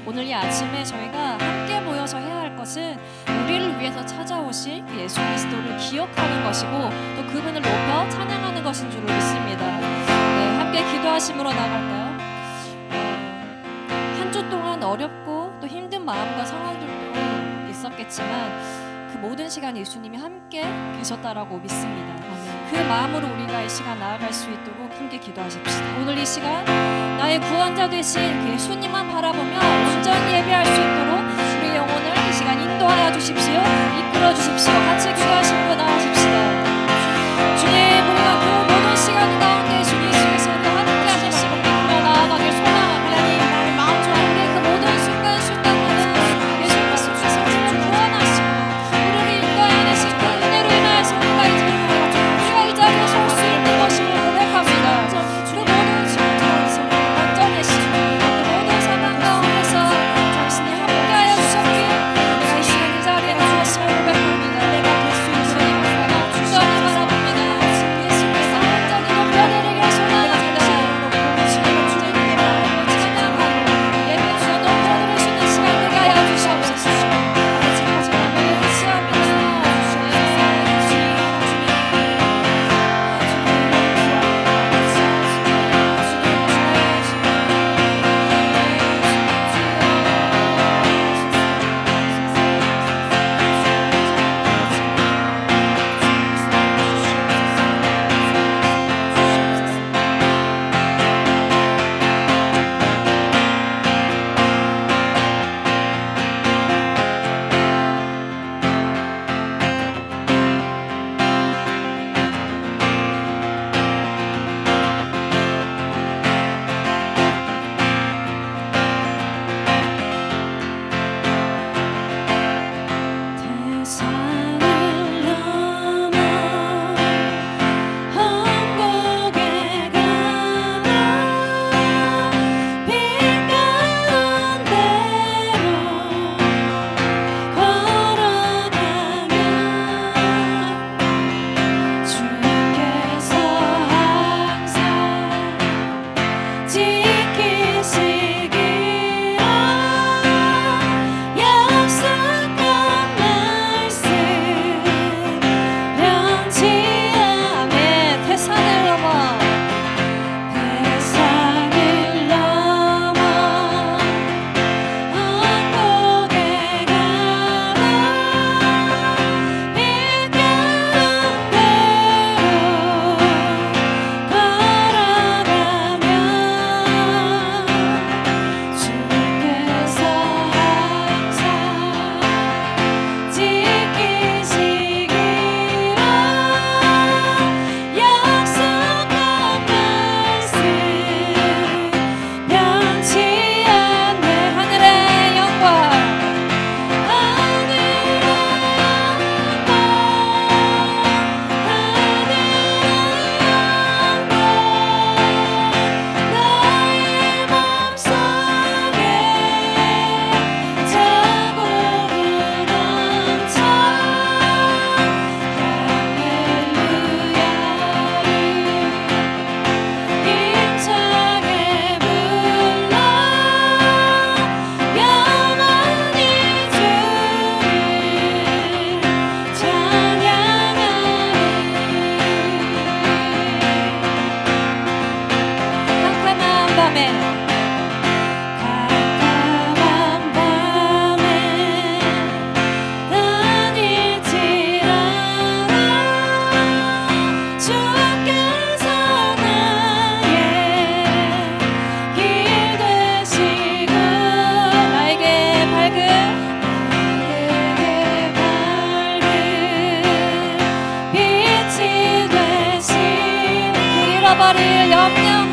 오늘 이 아침에 저희가 함께 모여서 해야 할 것은 우리를 위해서 찾아오신 그 예수 그리스도를 기억하는 것이고 또 그분을 높여 찬양하는 것인 줄로 믿습니다. 네, 함께 기도하심으로 나갈까요? 한 주 동안 어렵고 또 힘든 마음과 상황들도 있었겠지만 그 모든 시간 예수님이 함께 계셨다라고 믿습니다. 그 마음으로 우리가 이 시간 나아갈 수 있도록 함께 기도하십시다. 오늘 이 시간 나의 구원자 되신 그 예수님만 바라보며 온전히 예배할 수 있도록 우리 영혼을 이 시간 인도하여 주십시오. 이끌어 주십시오. 같이 기도하시고 나아가십시다. 주님, 우리가 그 모든 시간 가운데 주님 예수께서는 함께 하셨음을 믿으며 나아가길 소망합니다. 하나님, 우리 그 모든 순간순간마다 예수 그리스도께서 우리를 구원하시고 우리를 인도하여 내신 그 은혜로 인하여서 우리가 이 자리에 설 수 있는 것임을 고백합니다. 그 모든 순간에서 건져내시고 그 모든 상황 가운데서 당신이 함께하여 주셨기에 내가 이 시간 이 자리에 나왔음을 고백합니다. 내가 될 수 있는 주저리 바라봅니다. 예수께서 완전히 높여드리길 소망합니다. 주님께 마음으로 찬양하고 예배하며 높여드릴 수 있는 시간 되게 하여 주시옵소서. 잃어버릴 염려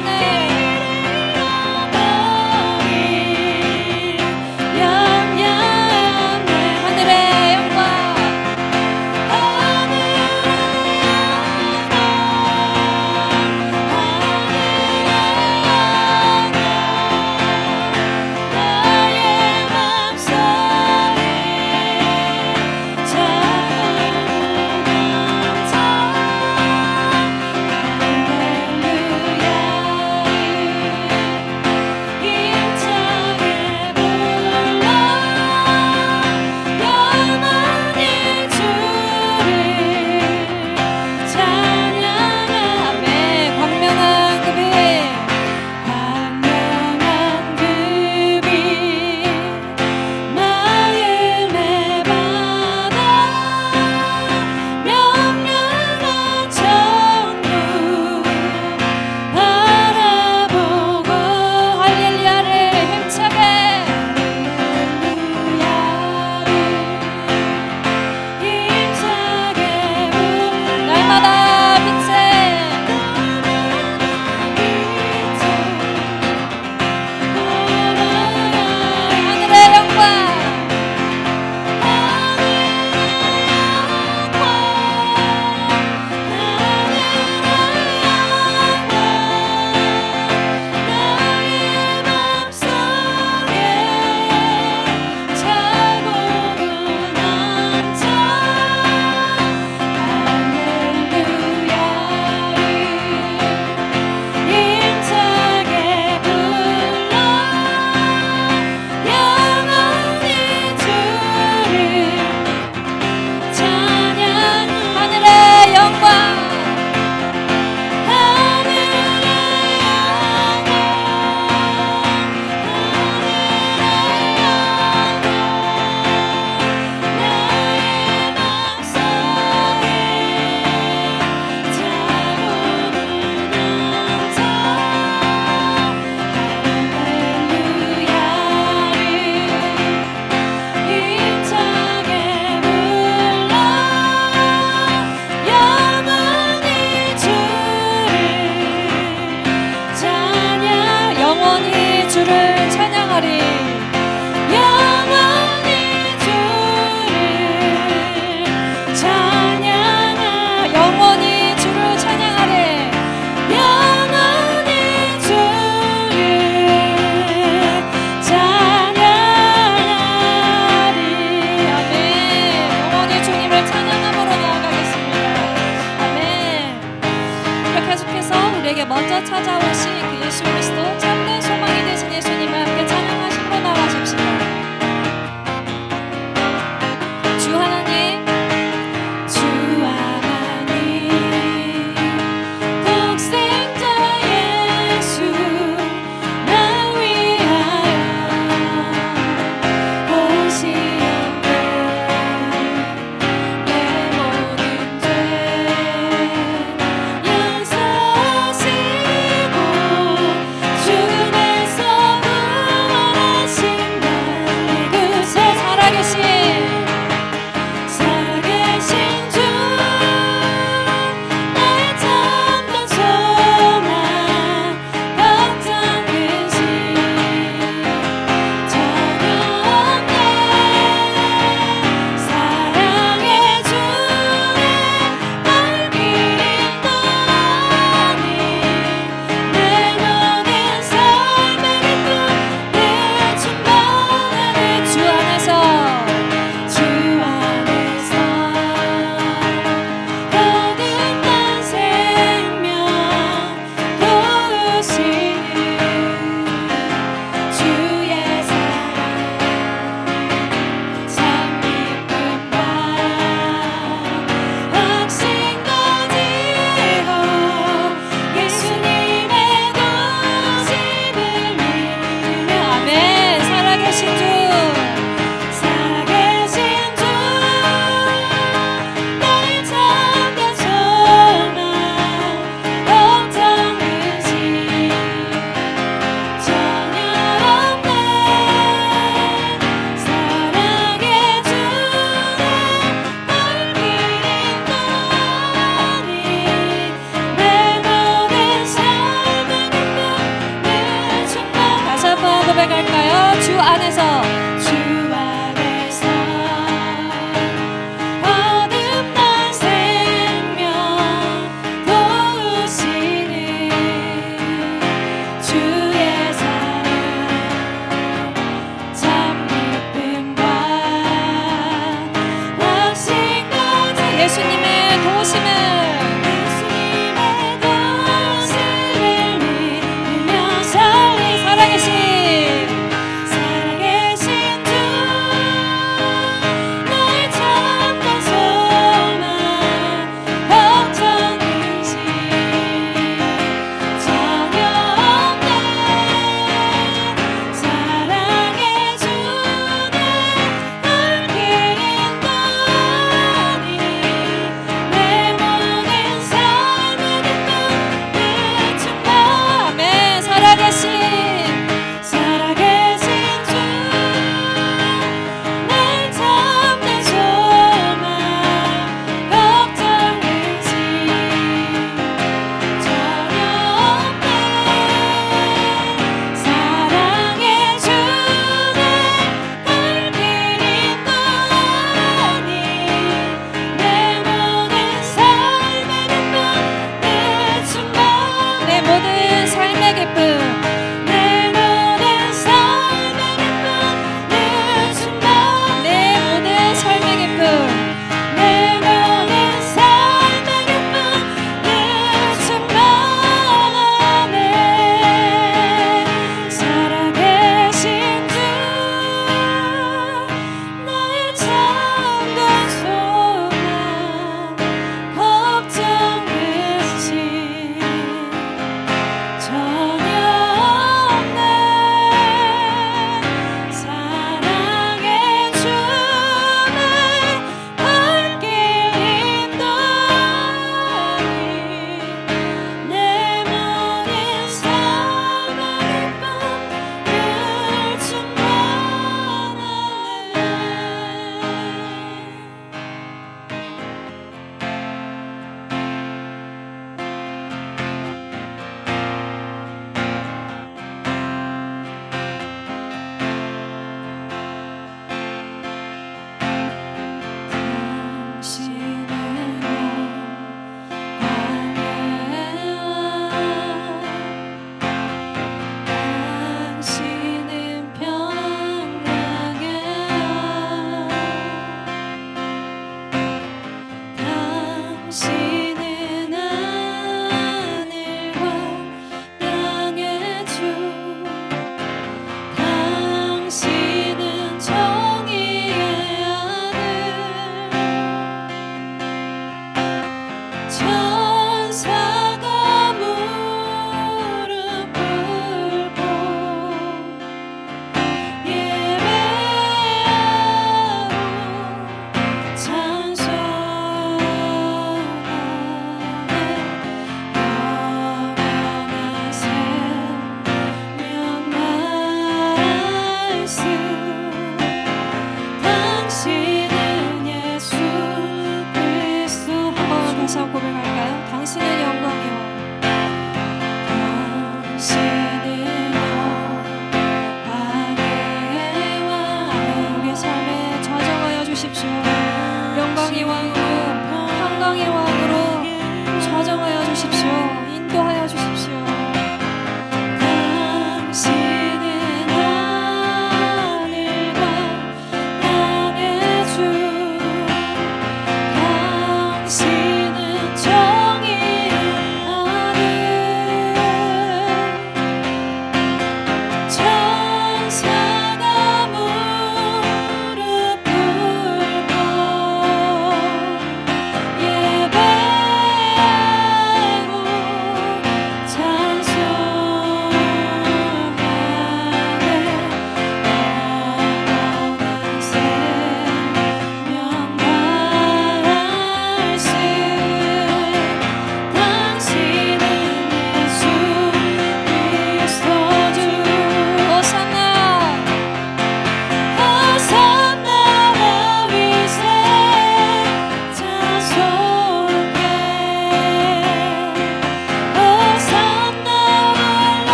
영원하세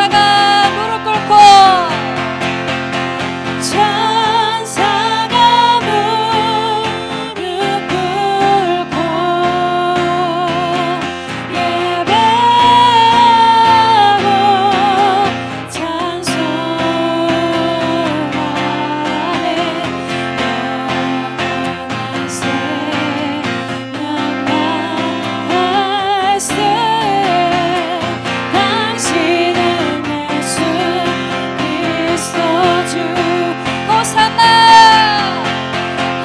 살아가 무릎 꿇고 천사가 무릎 꿇고 예배하고 찬송하네. 영원한 생명만 당신은 예수 그리스도 주. 호산나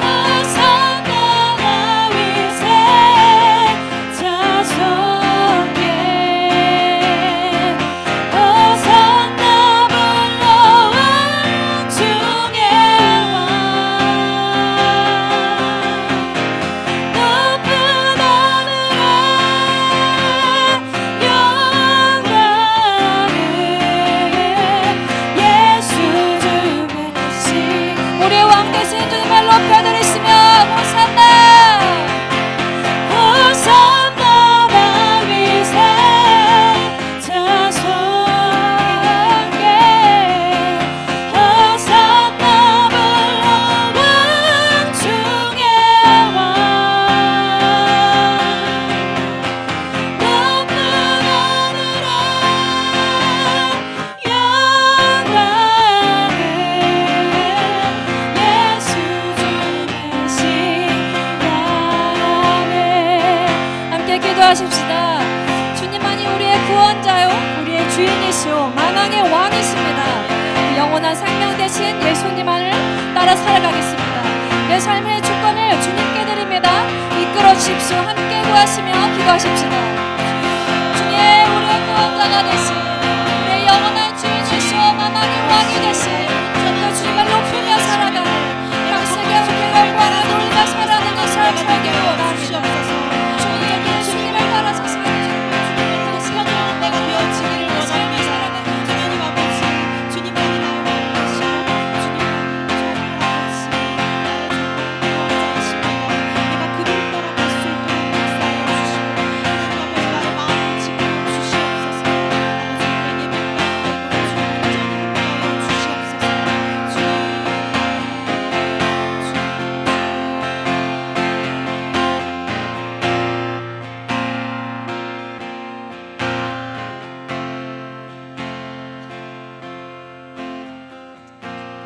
호산나 다윗의 자손께 호산나 불러온 중의 왕 높은 하늘에 영광을 예수 주의 신 우리의 왕 되신 주님을 높여드리시며 호산나 호산나 다윗의 자손께 호산나 불러온 중의 왕 높은 하늘에 영광을 예수 주의 신나네. 함께 기도하십시다. 주님만이 우리의 구원자요 우리의 주인이시오 만왕의 왕이십니다. 영원한 생명 되신 예수님만을 따라 살아가겠습니다. 내 삶의 주권을 주님께 드립니다. 이끌어 주십시오. 함께 구하시며 기도하십시다. 주님 우리의 구원자가 되신 우리의 영원한 주인이시오 만왕의 왕이 되신 저희가 주님을 높이며 살아가는 당신의 영광을 돌리며 살아가는 삶 살기를 원합니다. 주님을 따라서 살기 주님의 내가 되어지기를 원합니다. 하나님 아버지 주님만이 나를 원하시고 주님만이 내가 그를 따라갈 수 있도록 역사하여 주시고 하나님 아버지 나의 마음을 지켜 주시옵소서. 아버지 예배가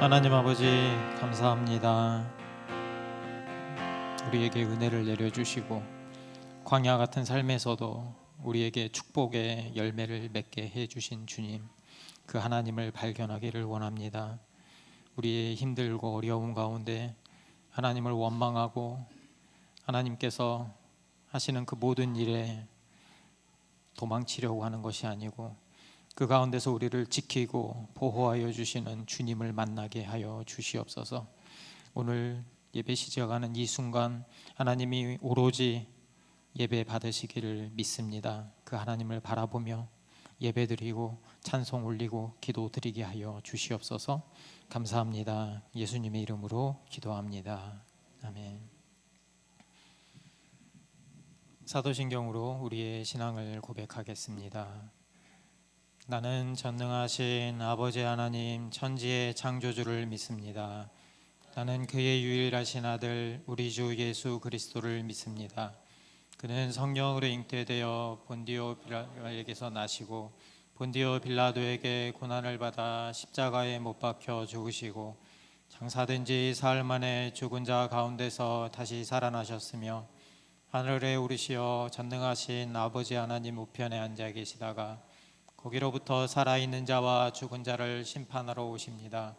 하나님 아버지 감사합니다. 우리에게 은혜를 내려주시고 광야 같은 삶에서도 우리에게 축복의 열매를 맺게 해주신 주님, 그 하나님을 발견하기를 원합니다. 우리의 힘들고 어려움 가운데 하나님을 원망하고 하나님께서 하시는 그 모든 일에 도망치려고 하는 것이 아니고 그 가운데서 우리를 지키고 보호하여 주시는 주님을 만나게 하여 주시옵소서. 오늘 예배 시작하는 이 순간 하나님이 오로지 예배 받으시기를 믿습니다. 그 하나님을 바라보며 예배드리고 찬송 올리고 기도 드리게 하여 주시옵소서. 감사합니다. 예수님의 이름으로 기도합니다. 아멘. 사도신경으로 우리의 신앙을 고백하겠습니다. 나는 전능하신 아버지 하나님 천지의 창조주를 믿습니다. 나는 그의 유일하신 아들 우리 주 예수 그리스도를 믿습니다. 그는 성령으로 잉태되어 본디오 빌라도에게서 나시고 본디오 빌라도에게 고난을 받아 십자가에 못 박혀 죽으시고 장사된 지 사흘 만에 죽은 자 가운데서 다시 살아나셨으며 하늘에 오르시어 전능하신 아버지 하나님 우편에 앉아 계시다가 거기로부터 살아있는 자와 죽은 자를 심판하러 오십니다.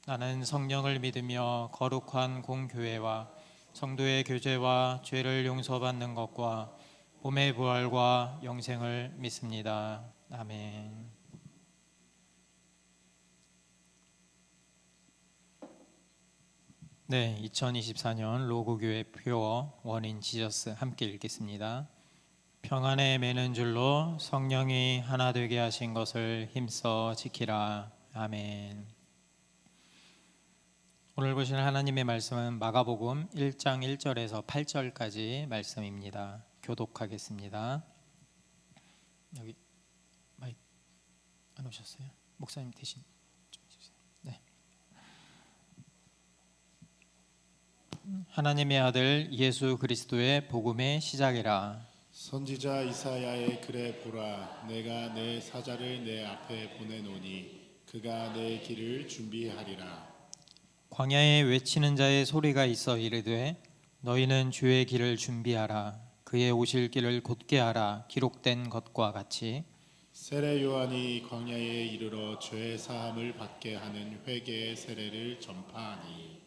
나는 성령을 믿으며 거룩한 공교회와 성도의 교제와 죄를 용서받는 것과 몸의 부활과 영생을 믿습니다. 아멘. 네, 2024년 로고교회 표어 원인 지저스 함께 읽겠습니다. 평안에 매는 줄로 성령이 하나 되게 하신 것을 힘써 지키라. 아멘. 오늘 보실 하나님의 말씀은 마가복음 1장 1절에서 8절까지 말씀입니다. 교독하겠습니다. 여기 마이크 오셨어요? 목사님 대신 좀 해주세요. 네. 하나님의 아들 예수 그리스도의 복음의 시작이라. 선지자 이사야의 글에 보라, 내가 내 사자를 내 앞에 보내노니 그가 내 길을 준비하리라. 광야에 외치는 자의 소리가 있어 이르되 너희는 주의 길을 준비하라. 그의 오실 길을 곧게 하라. 기록된 것과 같이 세례 요한이 광야에 이르러 죄 사함을 받게 하는 회개의 세례를 전파하니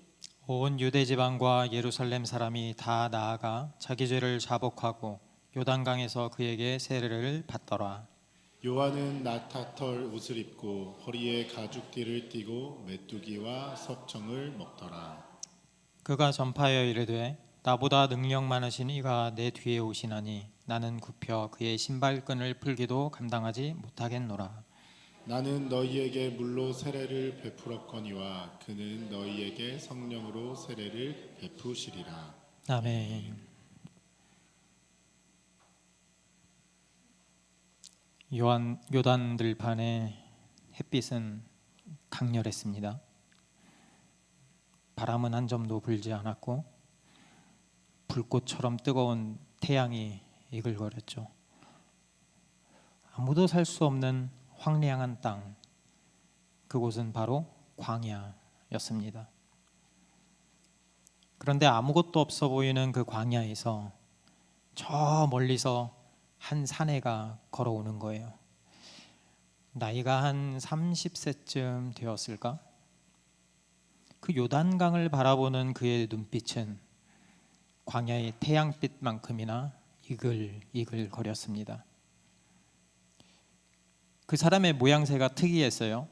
온 유대 지방과 예루살렘 사람이 다 나아가 자기 죄를 자복하고 요단강에서 그에게 세례를 받더라. 요한은 나타털 옷을 입고 허리에 가죽띠를 띠고 메뚜기와 석청을 먹더라. 그가 전파하여 이르되 나보다 능력 많으신 이가 내 뒤에 오시나니 나는 굽혀 그의 신발끈을 풀기도 감당하지 못하겠노라. 나는 너희에게 물로 세례를 베풀었거니와 그는 너희에게 성령으로 세례를 베푸시리라. 아멘. 요단 들판의 햇빛은 강렬했습니다. 바람은 한 점도 불지 않았고 불꽃처럼 뜨거운 태양이 이글거렸죠. 아무도 살 수 없는 황량한 땅, 그곳은 바로 광야였습니다. 그런데 아무것도 없어 보이는 그 광야에서 저 멀리서 한 사내가 걸어오는 거예요. 나이가 한 30세쯤 되었을까? 그 요단강을 바라보는 그의 눈빛은 광야의 태양빛만큼이나 이글이글 거렸습니다. 그 사람의 모양새가 특이했어요.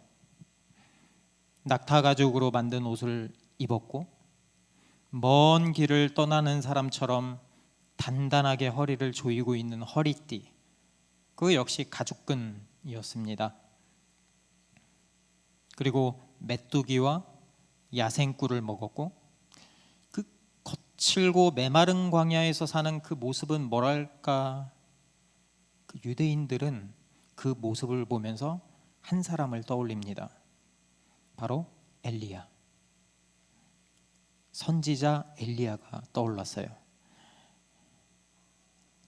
낙타 가죽으로 만든 옷을 입었고 먼 길을 떠나는 사람처럼 단단하게 허리를 조이고 있는 허리띠, 그 역시 가죽끈이었습니다. 그리고 메뚜기와 야생꿀을 먹었고 그 거칠고 메마른 광야에서 사는 그 모습은 뭐랄까, 그 유대인들은 그 모습을 보면서 한 사람을 떠올립니다. 바로 엘리야, 선지자 엘리야가 떠올랐어요.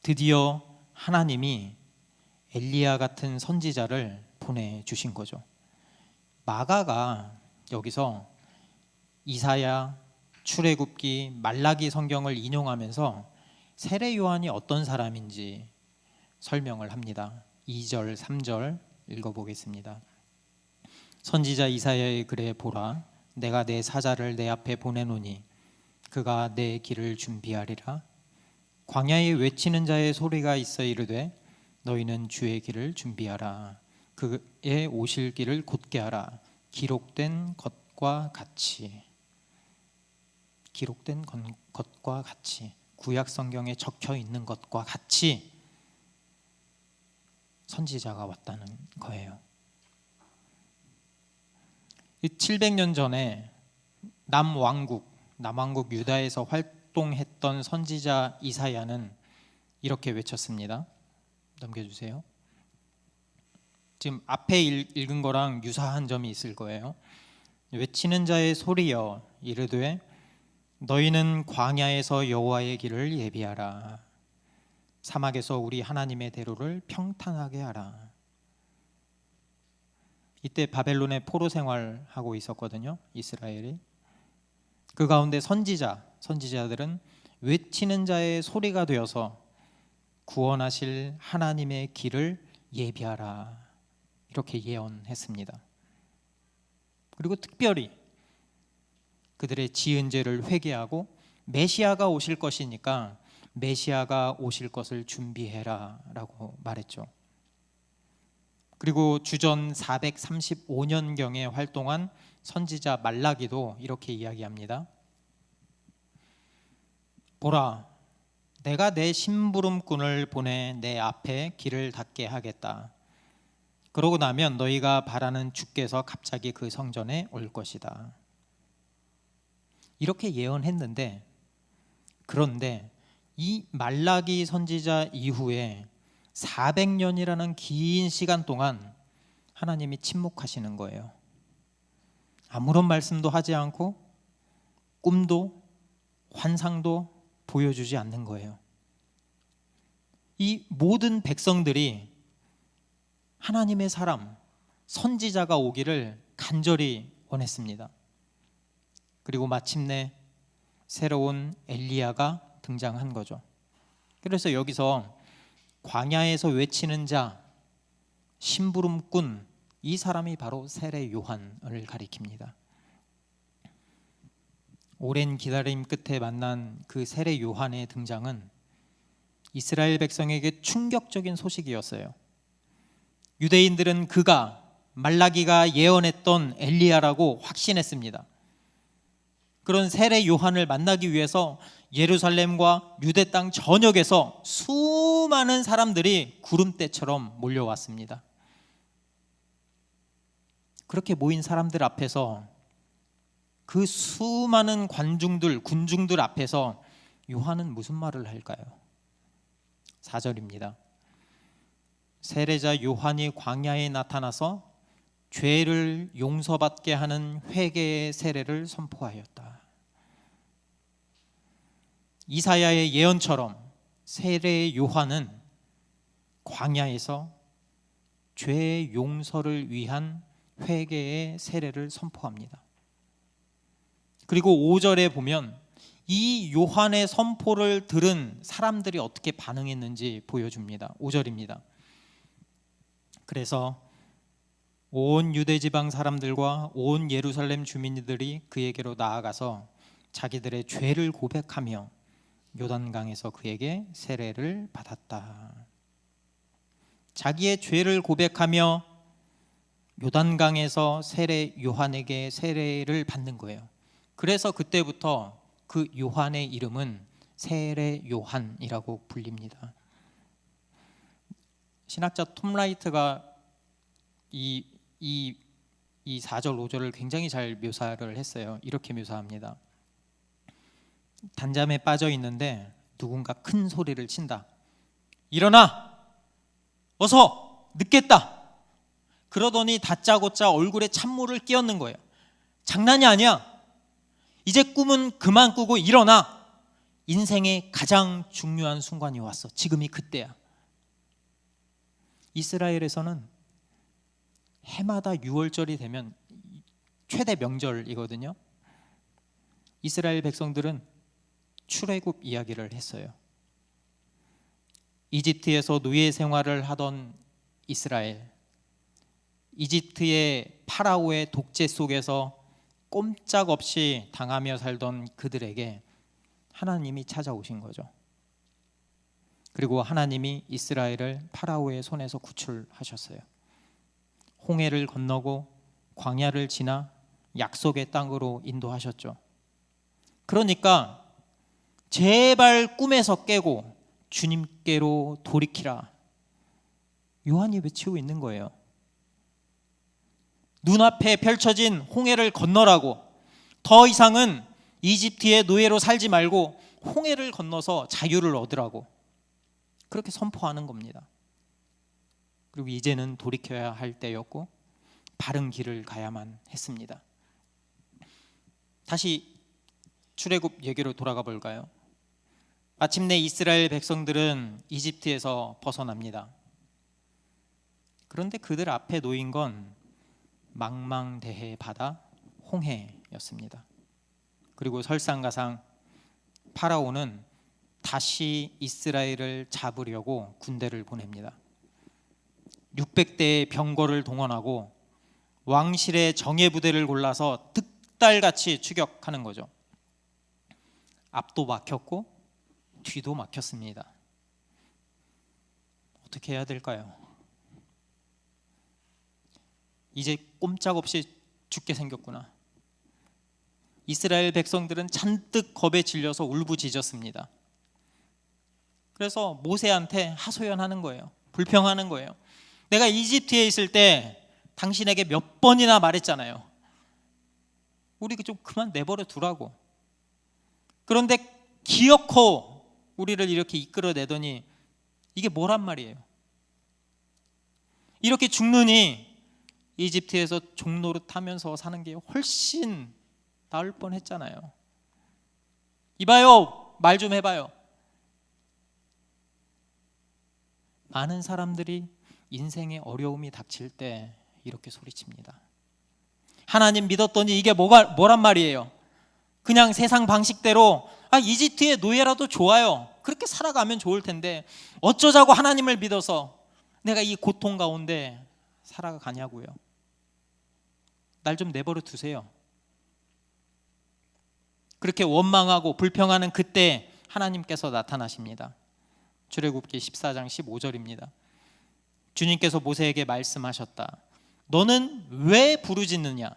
드디어 하나님이 엘리야 같은 선지자를 보내주신 거죠. 마가가 여기서 이사야, 출애굽기, 말라기 성경을 인용하면서 세례 요한이 어떤 사람인지 설명을 합니다. 2절, 3절 읽어보겠습니다. 선지자 이사야의 글에 보라, 내가 내 사자를 내 앞에 보내노니 그가 내 길을 준비하리라. 광야에 외치는 자의 소리가 있어 이르되 너희는 주의 길을 준비하라. 그의 오실 길을 곧게 하라. 기록된 것과 같이, 기록된 것과 같이, 구약 성경에 적혀 있는 것과 같이 선지자가 왔다는 거예요. 700년 전에 남왕국 유다에서 활동했던 선지자 이사야는 이렇게 외쳤습니다. 넘겨주세요. 지금 앞에 읽은 거랑 유사한 점이 있을 거예요. 외치는 자의 소리여 이르되 너희는 광야에서 여호와의 길을 예비하라. 사막에서 우리 하나님의 대로를 평탄하게 하라. 이때 바벨론의 포로 생활하고 있었거든요, 이스라엘이. 그 가운데 선지자들은 외치는 자의 소리가 되어서 구원하실 하나님의 길을 예비하라, 이렇게 예언했습니다. 그리고 특별히 그들의 지은 죄를 회개하고 메시아가 오실 것이니까 메시아가 오실 것을 준비해라 라고 말했죠. 그리고 주전 435년경에 활동한 선지자 말라기도 이렇게 이야기합니다. 보라, 내가 내 심부름꾼을 보내 내 앞에 길을 닫게 하겠다. 그러고 나면 너희가 바라는 주께서 갑자기 그 성전에 올 것이다. 이렇게 예언했는데, 그런데 이 말라기 선지자 이후에 400년이라는 긴 시간 동안 하나님이 침묵하시는 거예요. 아무런 말씀도 하지 않고 꿈도 환상도 보여주지 않는 거예요. 이 모든 백성들이 하나님의 사람, 선지자가 오기를 간절히 원했습니다. 그리고 마침내 새로운 엘리야가 등장한 거죠. 그래서 여기서 광야에서 외치는 자, 심부름꾼, 이 사람이 바로 세례 요한을 가리킵니다. 오랜 기다림 끝에 만난 그 세례 요한의 등장은 이스라엘 백성에게 충격적인 소식이었어요. 유대인들은 그가 말라기가 예언했던 엘리야라고 확신했습니다. 그런 세례 요한을 만나기 위해서 예루살렘과 유대 땅 전역에서 수많은 사람들이 구름대처럼 몰려왔습니다. 그렇게 모인 사람들 앞에서, 그 수많은 군중들 앞에서 요한은 무슨 말을 할까요? 4절입니다. 세례자 요한이 광야에 나타나서 죄를 용서받게 하는 회개의 세례를 선포하였다. 이사야의 예언처럼 세례 요한은 광야에서 죄 용서를 위한 회개의 세례를 선포합니다. 그리고 5절에 보면 이 요한의 선포를 들은 사람들이 어떻게 반응했는지 보여줍니다. 5절입니다. 그래서 온 유대 지방 사람들과 온 예루살렘 주민들이 그에게로 나아가서 자기들의 죄를 고백하며 요단강에서 그에게 세례를 받았다. 자기의 죄를 고백하며 요단강에서 세례 요한에게 세례를 받는 거예요. 그래서 그때부터 그 요한의 이름은 세례 요한이라고 불립니다. 신학자 톰 라이트가 이 4절 5절을 굉장히 잘 묘사를 했어요. 이렇게 묘사합니다. 단잠에 빠져 있는데 누군가 큰 소리를 친다. 일어나! 어서! 늦겠다! 그러더니 다짜고짜 얼굴에 찬물을 끼얹는 거예요. 장난이 아니야. 이제 꿈은 그만 꾸고 일어나. 인생의 가장 중요한 순간이 왔어. 지금이 그때야. 이스라엘에서는 해마다 6월절이 되면 최대 명절이거든요. 이스라엘 백성들은 출애굽 이야기를 했어요. 이집트에서 노예 생활을 하던 이스라엘, 이집트의 파라오의 독재 속에서 꼼짝없이 당하며 살던 그들에게 하나님이 찾아오신 거죠. 그리고 하나님이 이스라엘을 파라오의 손에서 구출하셨어요. 홍해를 건너고 광야를 지나 약속의 땅으로 인도하셨죠. 그러니까 제발 꿈에서 깨고 주님께로 돌이키라, 요한이 외치고 있는 거예요. 눈앞에 펼쳐진 홍해를 건너라고, 더 이상은 이집트의 노예로 살지 말고 홍해를 건너서 자유를 얻으라고, 그렇게 선포하는 겁니다. 그리고 이제는 돌이켜야 할 때였고 바른 길을 가야만 했습니다. 다시 출애굽 얘기로 돌아가 볼까요? 마침내 이스라엘 백성들은 이집트에서 벗어납니다. 그런데 그들 앞에 놓인 건 망망대해 바다 홍해였습니다. 그리고 설상가상 파라오는 다시 이스라엘을 잡으려고 군대를 보냅니다. 600대의 병거를 동원하고 왕실의 정예부대를 골라서 득달같이 추격하는 거죠. 앞도 막혔고 뒤도 막혔습니다. 어떻게 해야 될까요? 이제 꼼짝없이 죽게 생겼구나. 이스라엘 백성들은 잔뜩 겁에 질려서 울부짖었습니다. 그래서 모세한테 하소연하는 거예요. 불평하는 거예요. 내가 이집트에 있을 때 당신에게 몇 번이나 말했잖아요. 우리 좀 그만 내버려 두라고. 그런데 기어코 우리를 이렇게 이끌어내더니 이게 뭐란 말이에요? 이렇게 죽느니 이집트에서 종노릇 하면서 사는 게 훨씬 나을 뻔했잖아요. 이봐요, 말 좀 해봐요. 많은 사람들이 인생의 어려움이 닥칠 때 이렇게 소리칩니다. 하나님 믿었더니 이게 뭐란 말이에요? 그냥 세상 방식대로 이집트의 노예라도 좋아요. 그렇게 살아가면 좋을 텐데 어쩌자고 하나님을 믿어서 내가 이 고통 가운데 살아가냐고요. 날 좀 내버려 두세요. 그렇게 원망하고 불평하는 그때 하나님께서 나타나십니다. 출애굽기 14장 15절입니다. 주님께서 모세에게 말씀하셨다. 너는 왜 부르짖느냐?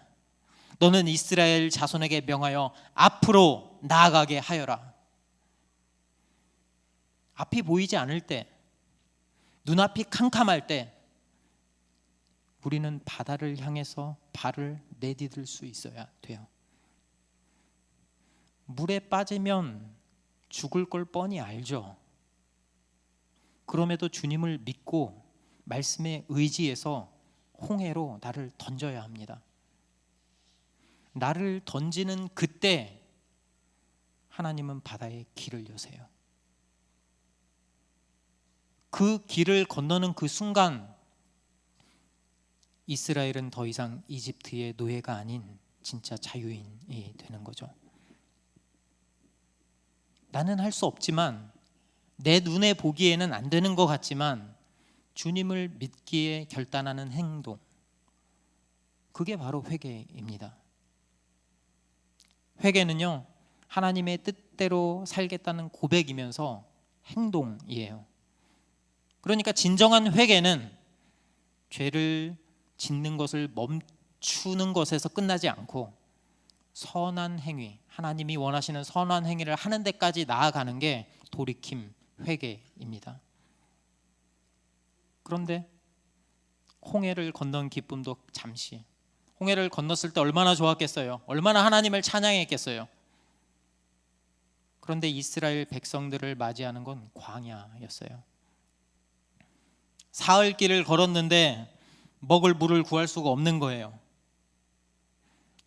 너는 이스라엘 자손에게 명하여 앞으로 나아가게 하여라. 앞이 보이지 않을 때, 눈앞이 캄캄할 때 우리는 바다를 향해서 발을 내디딜 수 있어야 돼요. 물에 빠지면 죽을 걸 뻔히 알죠. 그럼에도 주님을 믿고 말씀에 의지해서 홍해로 나를 던져야 합니다. 나를 던지는 그때 하나님은 바다에 길을 여세요. 그 길을 건너는 그 순간 이스라엘은 더 이상 이집트의 노예가 아닌 진짜 자유인이 되는 거죠. 나는 할 수 없지만, 내 눈에 보기에는 안 되는 것 같지만 주님을 믿기에 결단하는 행동, 그게 바로 회개입니다. 회개는요, 하나님의 뜻대로 살겠다는 고백이면서 행동이에요. 그러니까 진정한 회개는 죄를 짓는 것을 멈추는 것에서 끝나지 않고 선한 행위, 하나님이 원하시는 선한 행위를 하는 데까지 나아가는 게 돌이킴, 회개입니다. 그런데 홍해를 건넌 기쁨도 잠시, 홍해를 건넜을 때 얼마나 좋았겠어요. 얼마나 하나님을 찬양했겠어요. 그런데 이스라엘 백성들을 맞이하는 건 광야였어요. 사흘 길을 걸었는데 먹을 물을 구할 수가 없는 거예요.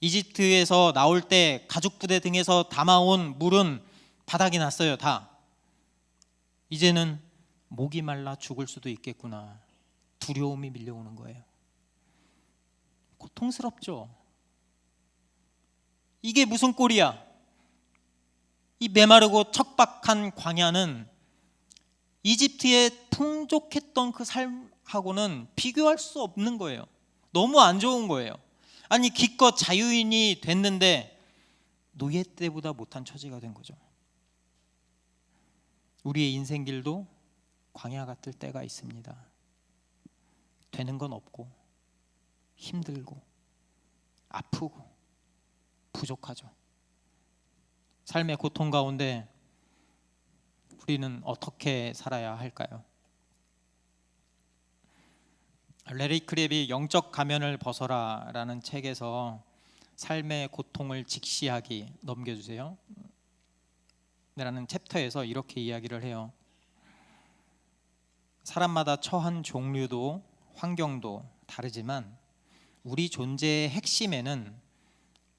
이집트에서 나올 때 가죽 부대 등에서 담아온 물은 바닥이 났어요. 다. 이제는 목이 말라 죽을 수도 있겠구나. 두려움이 밀려오는 거예요. 고통스럽죠. 이게 무슨 꼴이야? 이 메마르고 척박한 광야는 이집트의 풍족했던 그 삶하고는 비교할 수 없는 거예요. 너무 안 좋은 거예요. 아니, 기껏 자유인이 됐는데 노예 때보다 못한 처지가 된 거죠. 우리의 인생길도 광야 같을 때가 있습니다. 되는 건 없고 힘들고 아프고 부족하죠. 삶의 고통 가운데 우리는 어떻게 살아야 할까요? 레리 크랩이 영적 가면을 벗어라라는 책에서 삶의 고통을 직시하기, 넘겨주세요, 라는 챕터에서 이렇게 이야기를 해요. 사람마다 처한 종류도 환경도 다르지만 우리 존재의 핵심에는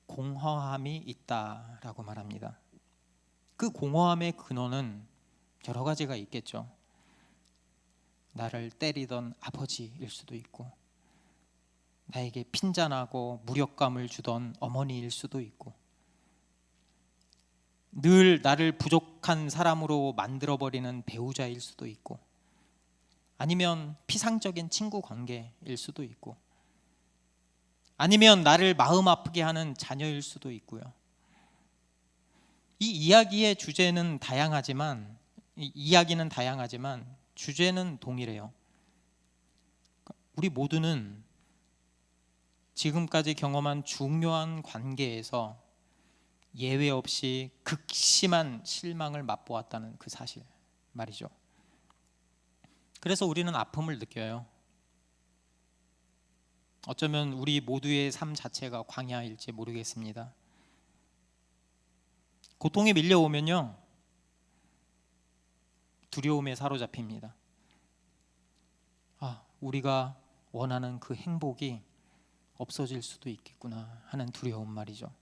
공허함이 있다라고 말합니다. 그 공허함의 근원은 여러 가지가 있겠죠. 나를 때리던 아버지일 수도 있고, 나에게 핀잔하고 무력감을 주던 어머니일 수도 있고, 늘 나를 부족한 사람으로 만들어버리는 배우자일 수도 있고, 아니면 피상적인 친구 관계일 수도 있고, 아니면 나를 마음 아프게 하는 자녀일 수도 있고요. 이 이야기의 주제는 다양하지만, 이야기는 다양하지만 주제는 동일해요. 우리 모두는 지금까지 경험한 중요한 관계에서 예외 없이 극심한 실망을 맛보았다는 그 사실 말이죠. 그래서 우리는 아픔을 느껴요. 어쩌면 우리 모두의 삶 자체가 광야일지 모르겠습니다. 고통이 밀려오면요, 두려움에 사로잡힙니다. 우리가 원하는 그 행복이 없어질 수도 있겠구나 하는 두려움 말이죠.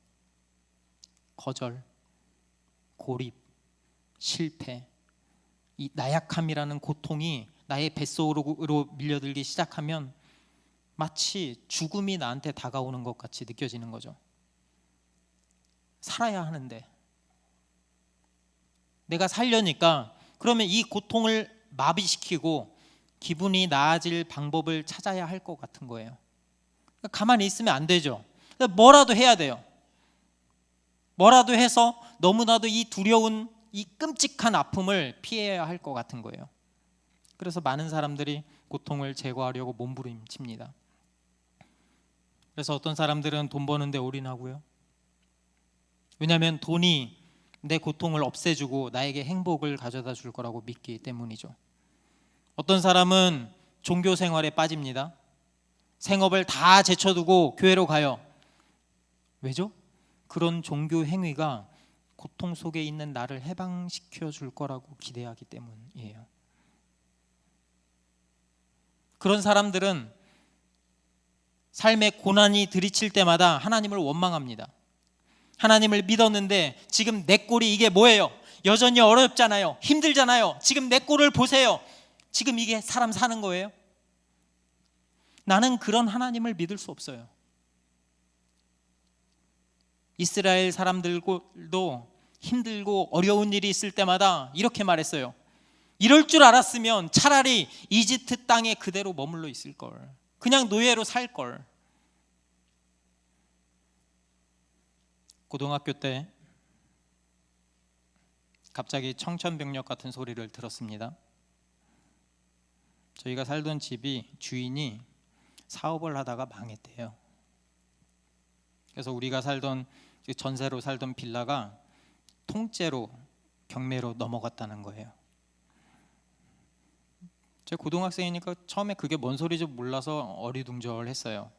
거절, 고립, 실패, 이 나약함이라는 고통이 나의 뱃속으로 밀려들기 시작하면 마치 죽음이 나한테 다가오는 것 같이 느껴지는 거죠. 살아야 하는데 내가 살려니까 그러면 이 고통을 마비시키고 기분이 나아질 방법을 찾아야 할 것 같은 거예요. 가만히 있으면 안 되죠. 뭐라도 해야 돼요. 뭐라도 해서 너무나도 이 두려운 이 끔찍한 아픔을 피해야 할 것 같은 거예요. 그래서 많은 사람들이 고통을 제거하려고 몸부림칩니다. 그래서 어떤 사람들은 돈 버는 데 올인하고요. 왜냐하면 돈이 내 고통을 없애주고 나에게 행복을 가져다 줄 거라고 믿기 때문이죠. 어떤 사람은 종교 생활에 빠집니다. 생업을 다 제쳐두고 교회로 가요. 왜죠? 그런 종교 행위가 고통 속에 있는 나를 해방시켜 줄 거라고 기대하기 때문이에요. 그런 사람들은 삶의 고난이 들이칠 때마다 하나님을 원망합니다. 하나님을 믿었는데 지금 내 꼴이 이게 뭐예요? 여전히 어렵잖아요. 힘들잖아요. 지금 내 꼴을 보세요. 지금 이게 사람 사는 거예요? 나는 그런 하나님을 믿을 수 없어요. 이스라엘 사람들도 힘들고 어려운 일이 있을 때마다 이렇게 말했어요. 이럴 줄 알았으면 차라리 이집트 땅에 그대로 머물러 있을 걸. 그냥 노예로 살 걸. 고등학교 때 갑자기 청천벽력 같은 소리를 들었습니다. 저희가 살던 집이 주인이 사업을 하다가 망했대요. 그래서 우리가 살던 전세로 살던 빌라가 통째로 경매로 넘어갔다는 거예요. 제가 고등학생이니까 처음에 그게 뭔 소리인지 몰라서 어리둥절했어요.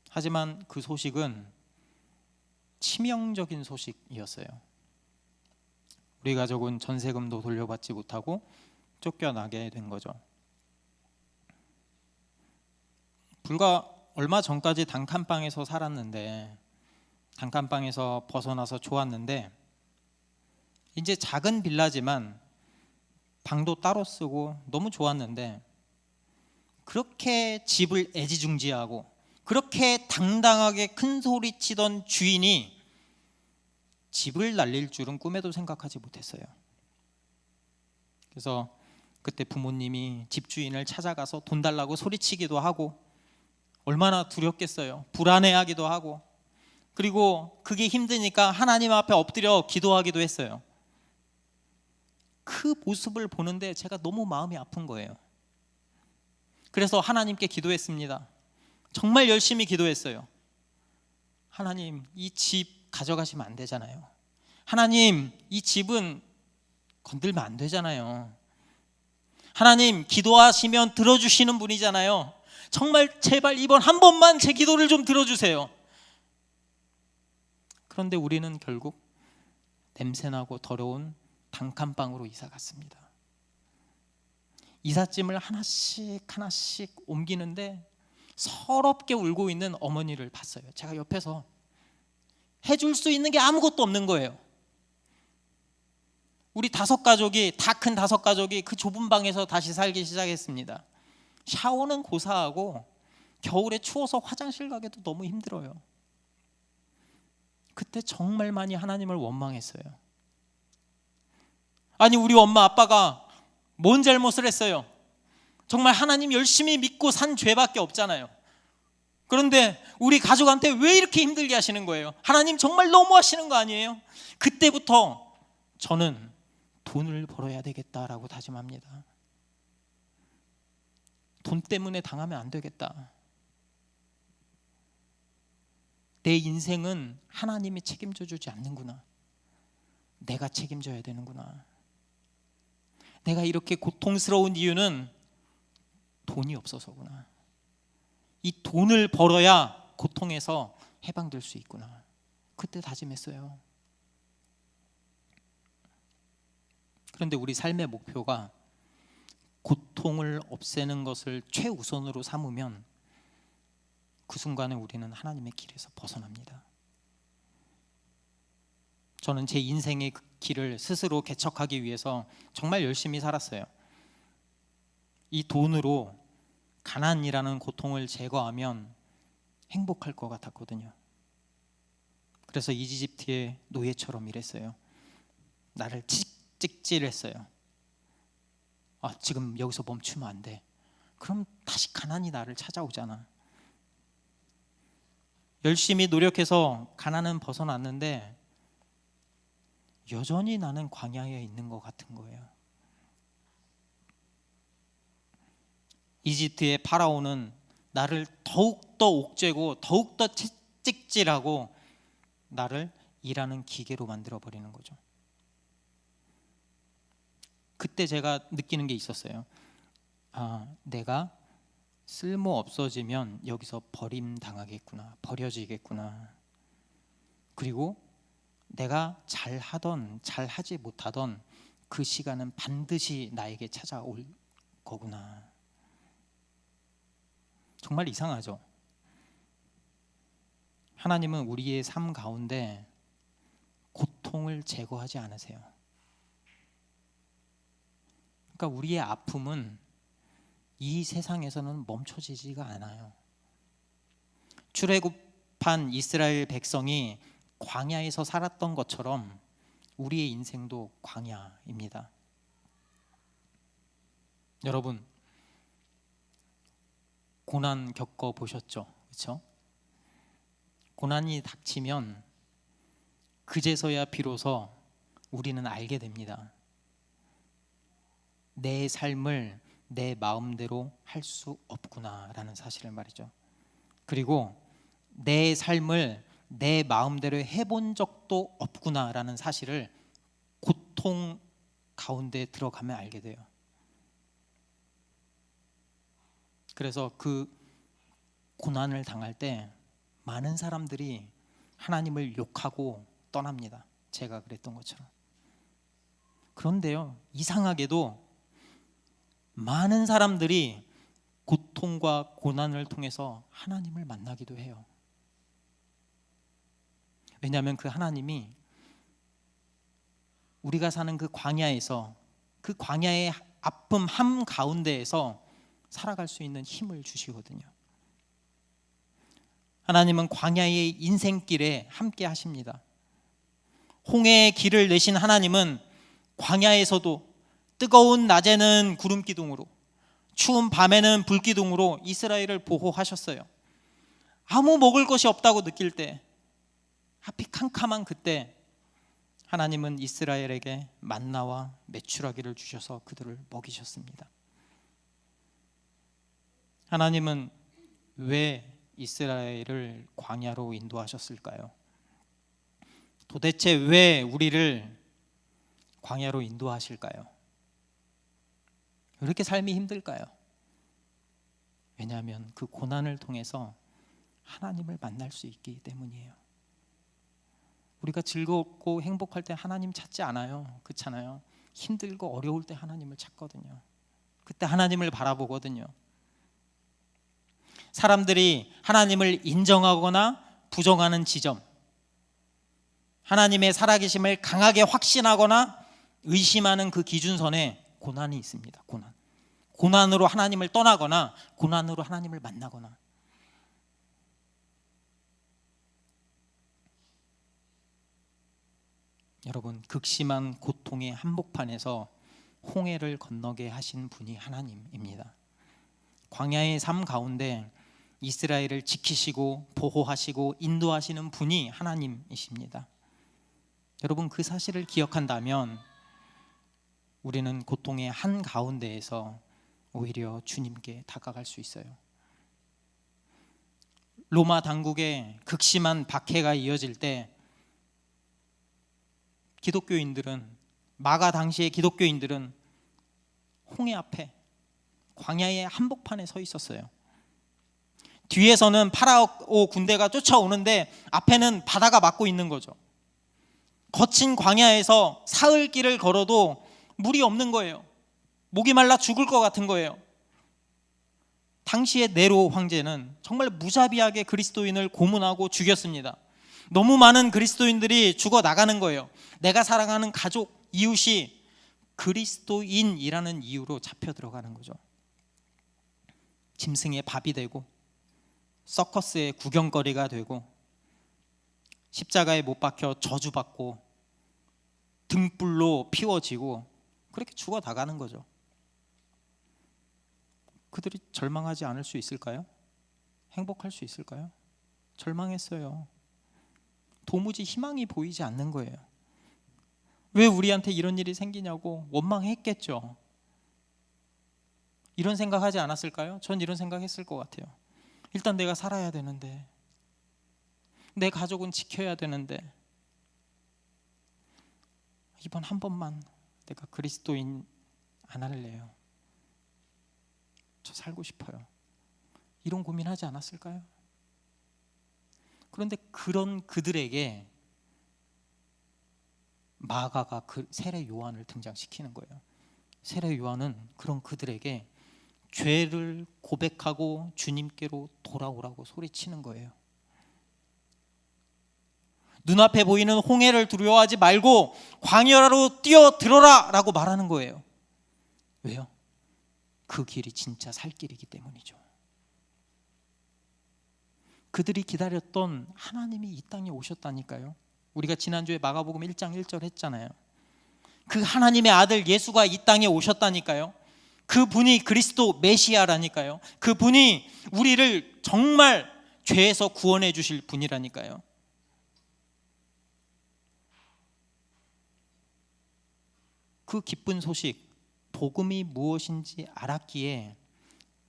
하지만 그 소식은 치명적인 소식이었어요. 우리 가족은 전세금도 돌려받지 못하고 쫓겨나게 된 거죠. 불과 얼마 전까지 단칸방에서 살았는데, 단칸방에서 벗어나서 좋았는데, 이제 작은 빌라지만 방도 따로 쓰고 너무 좋았는데, 그렇게 집을 애지중지하고 그렇게 당당하게 큰 소리 치던 주인이 집을 날릴 줄은 꿈에도 생각하지 못했어요. 그래서 그때 부모님이 집주인을 찾아가서 돈 달라고 소리치기도 하고, 얼마나 두렵겠어요. 불안해하기도 하고, 그리고 그게 힘드니까 하나님 앞에 엎드려 기도하기도 했어요. 그 모습을 보는데 제가 너무 마음이 아픈 거예요. 그래서 하나님께 기도했습니다. 정말 열심히 기도했어요. 하나님, 이 집 가져가시면 안 되잖아요. 하나님, 이 집은 건들면 안 되잖아요. 하나님, 기도하시면 들어주시는 분이잖아요. 정말 제발 이번 한 번만 제 기도를 좀 들어주세요. 그런데 우리는 결국 냄새나고 더러운 단칸방으로 이사 갔습니다. 이삿짐을 하나씩 하나씩 옮기는데 서럽게 울고 있는 어머니를 봤어요. 제가 옆에서 해줄 수 있는 게 아무것도 없는 거예요. 우리 다 큰 다섯 가족이 그 좁은 방에서 다시 살기 시작했습니다. 샤워는 고사하고 겨울에 추워서 화장실 가기도 너무 힘들어요. 그때 정말 많이 하나님을 원망했어요. 아니, 우리 엄마 아빠가 뭔 잘못을 했어요? 정말 하나님 열심히 믿고 산 죄밖에 없잖아요. 그런데 우리 가족한테 왜 이렇게 힘들게 하시는 거예요? 하나님 정말 너무하시는 거 아니에요? 그때부터 저는 돈을 벌어야 되겠다라고 다짐합니다. 돈 때문에 당하면 안 되겠다. 내 인생은 하나님이 책임져 주지 않는구나. 내가 책임져야 되는구나. 내가 이렇게 고통스러운 이유는 돈이 없어서구나. 이 돈을 벌어야 고통에서 해방될 수 있구나. 그때 다짐했어요. 그런데 우리 삶의 목표가 고통을 없애는 것을 최우선으로 삼으면 그 순간에 우리는 하나님의 길에서 벗어납니다. 저는 제 인생의 그 길을 스스로 개척하기 위해서 정말 열심히 살았어요. 이 돈으로 가난이라는 고통을 제거하면 행복할 것 같았거든요. 그래서 이집트의 노예처럼 일했어요. 나를 찍찍질했어요. 지금 여기서 멈추면 안 돼. 그럼 다시 가난이 나를 찾아오잖아. 열심히 노력해서 가난은 벗어났는데 여전히 나는 광야에 있는 것 같은 거예요. 이집트의 파라오는 나를 더욱더 옥죄고 더욱더 찍찍질하고 나를 일하는 기계로 만들어버리는 거죠. 그때 제가 느끼는 게 있었어요. 내가 쓸모 없어지면 여기서 버림당하겠구나, 버려지겠구나. 그리고 내가 잘하던 잘하지 못하던 그 시간은 반드시 나에게 찾아올 거구나. 정말 이상하죠? 하나님은 우리의 삶 가운데 고통을 제거하지 않으세요. 그러니까 우리의 아픔은 이 세상에서는 멈춰지지가 않아요. 출애굽한 이스라엘 백성이 광야에서 살았던 것처럼 우리의 인생도 광야입니다. 여러분, 고난 겪어 보셨죠? 그렇죠? 고난이 닥치면 그제서야 비로소 우리는 알게 됩니다. 내 삶을 내 마음대로 할 수 없구나라는 사실을 말이죠. 그리고 내 삶을 내 마음대로 해본 적도 없구나라는 사실을 고통 가운데 들어가면 알게 돼요. 그래서 그 고난을 당할 때 많은 사람들이 하나님을 욕하고 떠납니다. 제가 그랬던 것처럼. 그런데요, 이상하게도 많은 사람들이 고통과 고난을 통해서 하나님을 만나기도 해요. 왜냐하면 그 하나님이 우리가 사는 그 광야에서, 그 광야의 아픔 한가운데에서 살아갈 수 있는 힘을 주시거든요. 하나님은 광야의 인생길에 함께 하십니다. 홍해의 길을 내신 하나님은 광야에서도 뜨거운 낮에는 구름 기둥으로, 추운 밤에는 불 기둥으로 이스라엘을 보호하셨어요. 아무 먹을 것이 없다고 느낄 때, 하필 캄캄한 그때 하나님은 이스라엘에게 만나와 메추라기를 주셔서 그들을 먹이셨습니다. 하나님은 왜 이스라엘을 광야로 인도하셨을까요? 도대체 왜 우리를 광야로 인도하실까요? 왜 이렇게 삶이 힘들까요? 왜냐하면 그 고난을 통해서 하나님을 만날 수 있기 때문이에요. 우리가 즐겁고 행복할 때 하나님 찾지 않아요. 그렇잖아요. 힘들고 어려울 때 하나님을 찾거든요. 그때 하나님을 바라보거든요. 사람들이 하나님을 인정하거나 부정하는 지점, 하나님의 살아계심을 강하게 확신하거나 의심하는 그 기준선에 고난이 있습니다. 고난으로 하나님을 떠나거나 고난으로 하나님을 만나거나. 여러분, 극심한 고통의 한복판에서 홍해를 건너게 하신 분이 하나님입니다. 광야의 삶 가운데 이스라엘을 지키시고 보호하시고 인도하시는 분이 하나님이십니다. 여러분, 그 사실을 기억한다면 우리는 고통의 한가운데에서 오히려 주님께 다가갈 수 있어요. 로마 당국의 극심한 박해가 이어질 때 기독교인들은, 마가 당시의 기독교인들은 홍해 앞에 광야의 한복판에 서 있었어요. 뒤에서는 파라오 군대가 쫓아오는데 앞에는 바다가 막고 있는 거죠. 거친 광야에서 사흘 길을 걸어도 물이 없는 거예요. 목이 말라 죽을 것 같은 거예요. 당시의 네로 황제는 정말 무자비하게 그리스도인을 고문하고 죽였습니다. 너무 많은 그리스도인들이 죽어 나가는 거예요. 내가 사랑하는 가족, 이웃이 그리스도인이라는 이유로 잡혀 들어가는 거죠. 짐승의 밥이 되고 서커스의 구경거리가 되고 십자가에 못 박혀 저주받고 등불로 피워지고 그렇게 죽어 나가는 거죠. 그들이 절망하지 않을 수 있을까요? 행복할 수 있을까요? 절망했어요. 도무지 희망이 보이지 않는 거예요. 왜 우리한테 이런 일이 생기냐고 원망했겠죠. 이런 생각하지 않았을까요? 전 이런 생각했을 것 같아요. 일단 내가 살아야 되는데, 내 가족은 지켜야 되는데, 이번 한 번만 내가 그리스도인 안 할래요. 저 살고 싶어요. 이런 고민하지 않았을까요? 그런데 그런 그들에게 마가가 그 세례 요한을 등장시키는 거예요. 세례 요한은 그런 그들에게 죄를 고백하고 주님께로 돌아오라고 소리치는 거예요. 눈앞에 보이는 홍해를 두려워하지 말고 광야로 뛰어들어라 라고 말하는 거예요. 왜요? 그 길이 진짜 살 길이기 때문이죠. 그들이 기다렸던 하나님이 이 땅에 오셨다니까요. 우리가 지난주에 마가복음 1장 1절 했잖아요. 그 하나님의 아들 예수가 이 땅에 오셨다니까요. 그분이 그리스도 메시아라니까요. 그분이 우리를 정말 죄에서 구원해 주실 분이라니까요. 그 기쁜 소식, 복음이 무엇인지 알았기에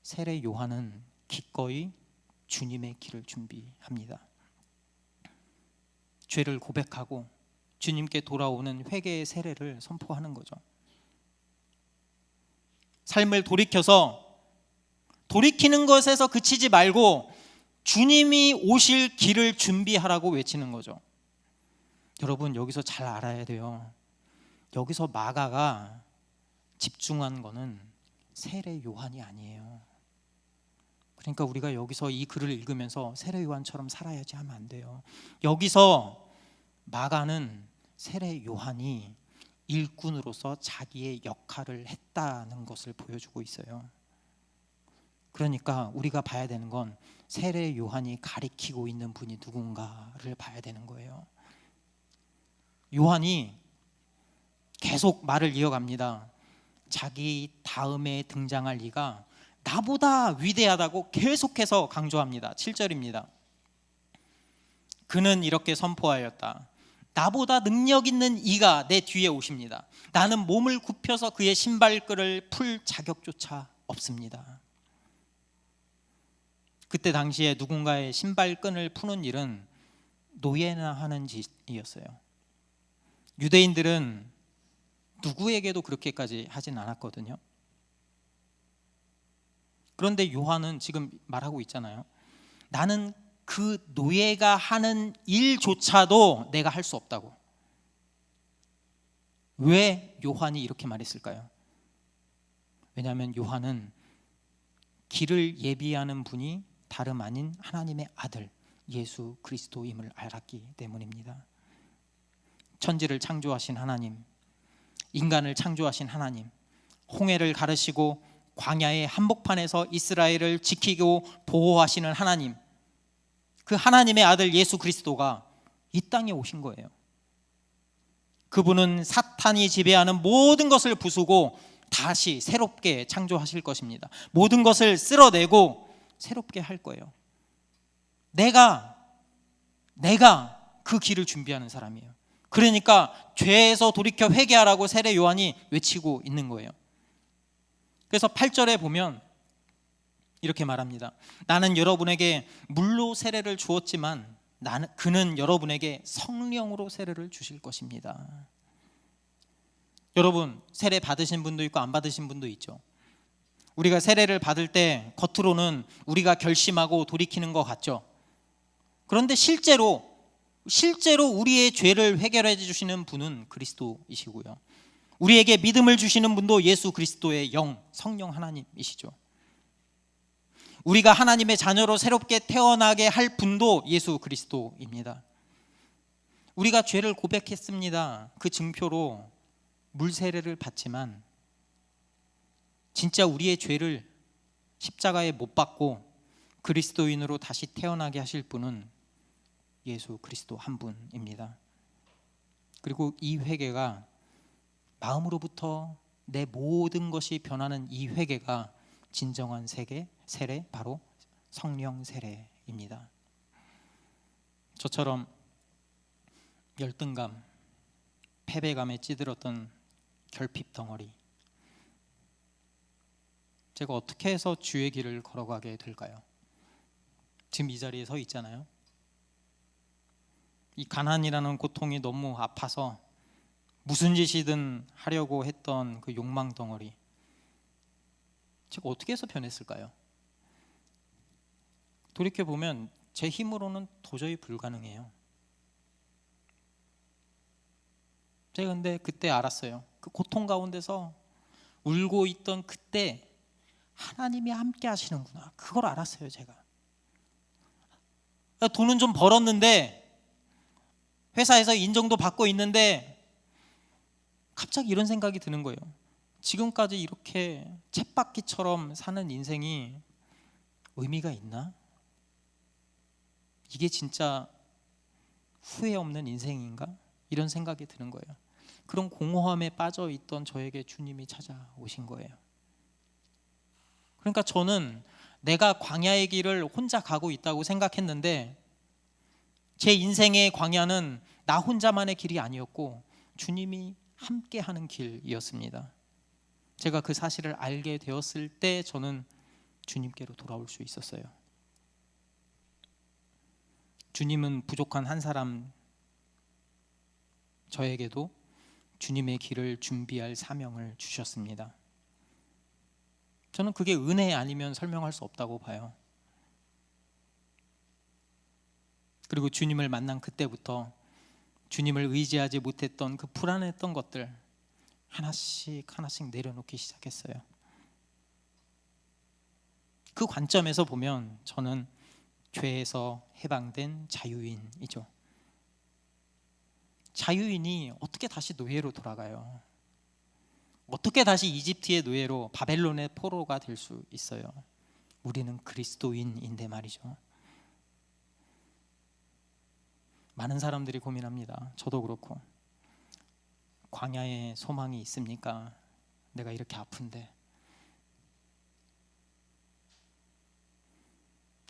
세례 요한은 기꺼이 주님의 길을 준비합니다. 죄를 고백하고 주님께 돌아오는 회개의 세례를 선포하는 거죠. 삶을 돌이켜서 돌이키는 것에서 그치지 말고 주님이 오실 길을 준비하라고 외치는 거죠. 여러분, 여기서 잘 알아야 돼요. 여기서 마가가 집중한 거는 세례 요한이 아니에요. 그러니까 우리가 여기서 이 글을 읽으면서 세례 요한처럼 살아야지 하면 안 돼요. 여기서 마가는 세례 요한이 일꾼으로서 자기의 역할을 했다는 것을 보여주고 있어요. 그러니까 우리가 봐야 되는 건 세례 요한이 가리키고 있는 분이 누군가를 봐야 되는 거예요. 요한이 계속 말을 이어갑니다. 자기 다음에 등장할 이가 나보다 위대하다고 계속해서 강조합니다. 7절입니다. 그는 이렇게 선포하였다. 나보다 능력 있는 이가 내 뒤에 오십니다. 나는 몸을 굽혀서 그의 신발끈을 풀 자격조차 없습니다. 그때 당시에 누군가의 신발끈을 푸는 일은 노예나 하는 짓이었어요. 유대인들은 누구에게도 그렇게까지 하진 않았거든요. 그런데 요한은 지금 말하고 있잖아요. 나는 그 노예가 하는 일조차도 내가 할 수 없다고. 왜 요한이 이렇게 말했을까요? 왜냐하면 요한은 길을 예비하는 분이 다름 아닌 하나님의 아들 예수 그리스도임을 알았기 때문입니다. 천지를 창조하신 하나님, 인간을 창조하신 하나님, 홍해를 가르시고 광야의 한복판에서 이스라엘을 지키고 보호하시는 하나님, 그 하나님의 아들 예수 그리스도가 이 땅에 오신 거예요. 그분은 사탄이 지배하는 모든 것을 부수고 다시 새롭게 창조하실 것입니다. 모든 것을 쓸어내고 새롭게 할 거예요. 내가 그 길을 준비하는 사람이에요. 그러니까 죄에서 돌이켜 회개하라고 세례 요한이 외치고 있는 거예요. 그래서 8절에 보면 이렇게 말합니다. 나는 여러분에게 물로 세례를 주었지만 그는 여러분에게 성령으로 세례를 주실 것입니다. 여러분, 세례 받으신 분도 있고 안 받으신 분도 있죠. 우리가 세례를 받을 때 겉으로는 우리가 결심하고 돌이키는 것 같죠. 그런데 실제로 우리의 죄를 해결해 주시는 분은 그리스도이시고요. 우리에게 믿음을 주시는 분도 예수 그리스도의 영, 성령 하나님이시죠. 우리가 하나님의 자녀로 새롭게 태어나게 할 분도 예수 그리스도입니다. 우리가 죄를 고백했습니다. 그 증표로 물세례를 받지만 진짜 우리의 죄를 십자가에 못 박고 그리스도인으로 다시 태어나게 하실 분은 예수 그리스도 한 분입니다. 그리고 이 회개가 마음으로부터 내 모든 것이 변하는 이 회개가 진정한 세례, 바로 성령 세례입니다. 저처럼 열등감, 패배감에 찌들었던 결핍 덩어리, 제가 어떻게 해서 주의 길을 걸어가게 될까요? 지금 이 자리에 서 있잖아요. 이 가난이라는 고통이 너무 아파서 무슨 짓이든 하려고 했던 그 욕망 덩어리, 제가 어떻게 해서 변했을까요? 돌이켜보면 제 힘으로는 도저히 불가능해요. 제가 근데 그때 알았어요. 그 고통 가운데서 울고 있던 그때 하나님이 함께 하시는구나, 그걸 알았어요. 제가 돈은 좀 벌었는데, 회사에서 인정도 받고 있는데 갑자기 이런 생각이 드는 거예요. 지금까지 이렇게 쳇바퀴처럼 사는 인생이 의미가 있나? 이게 진짜 후회 없는 인생인가? 이런 생각이 드는 거예요. 그런 공허함에 빠져 있던 저에게 주님이 찾아오신 거예요. 그러니까 저는 내가 광야의 길을 혼자 가고 있다고 생각했는데, 제 인생의 광야는 나 혼자만의 길이 아니었고 주님이 함께하는 길이었습니다. 제가 그 사실을 알게 되었을 때 저는 주님께로 돌아올 수 있었어요. 주님은 부족한 한 사람 저에게도 주님의 길을 준비할 사명을 주셨습니다. 저는 그게 은혜 아니면 설명할 수 없다고 봐요. 그리고 주님을 만난 그때부터 주님을 의지하지 못했던 그 불안했던 것들 하나씩 내려놓기 시작했어요. 그 관점에서 보면 저는 죄에서 해방된 자유인이죠. 자유인이 어떻게 다시 노예로 돌아가요? 어떻게 다시 이집트의 노예로, 바벨론의 포로가 될 수 있어요? 우리는 그리스도인인데 말이죠. 많은 사람들이 고민합니다. 저도 그렇고. 광야에 소망이 있습니까? 내가 이렇게 아픈데.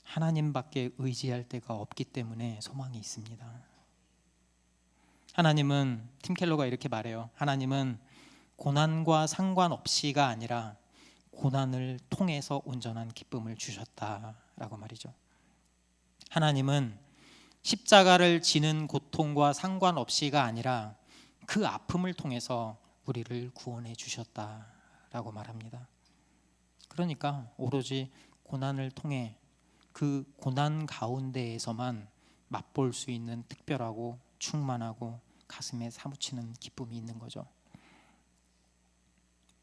하나님밖에 의지할 데가 없기 때문에 소망이 있습니다. 하나님은, 팀 켈러가 이렇게 말해요. 하나님은 고난과 상관없이가 아니라 고난을 통해서 온전한 기쁨을 주셨다라고 말이죠. 하나님은 십자가를 지는 고통과 상관없이가 아니라 그 아픔을 통해서 우리를 구원해 주셨다라고 말합니다. 그러니까 오로지 고난을 통해 그 고난 가운데에서만 맛볼 수 있는 특별하고 충만하고 가슴에 사무치는 기쁨이 있는 거죠.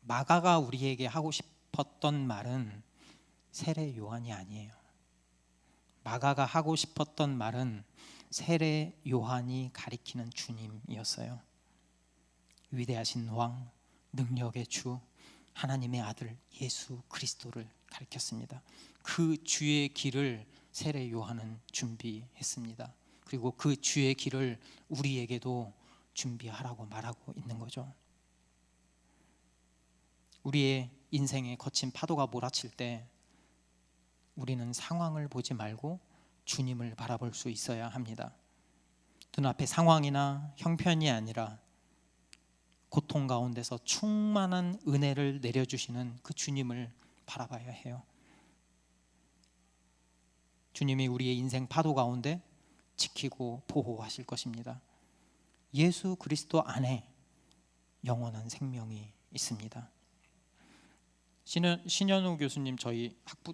마가가 우리에게 하고 싶었던 말은 세례 요한이 아니에요. 마가가 하고 싶었던 말은 세례 요한이 가리키는 주님이었어요. 위대하신 왕, 능력의 주, 하나님의 아들 예수 그리스도를 가리켰습니다. 그 주의 길을 세례 요한은 준비했습니다. 그리고 그 주의 길을 우리에게도 준비하라고 말하고 있는 거죠. 우리의 인생에 거친 파도가 몰아칠 때 우리는 상황을 보지 말고 주님을 바라볼 수 있어야 합니다. 눈앞의 상황이나 형편이 아니라 고통 가운데서 충만한 은혜를 내려주시는 그 주님을 바라봐야 해요. 주님이 우리의 인생 파도 가운데 지키고 보호하실 것입니다. 예수 그리스도 안에 영원한 생명이 있습니다. 신현우 교수님, 저희 학부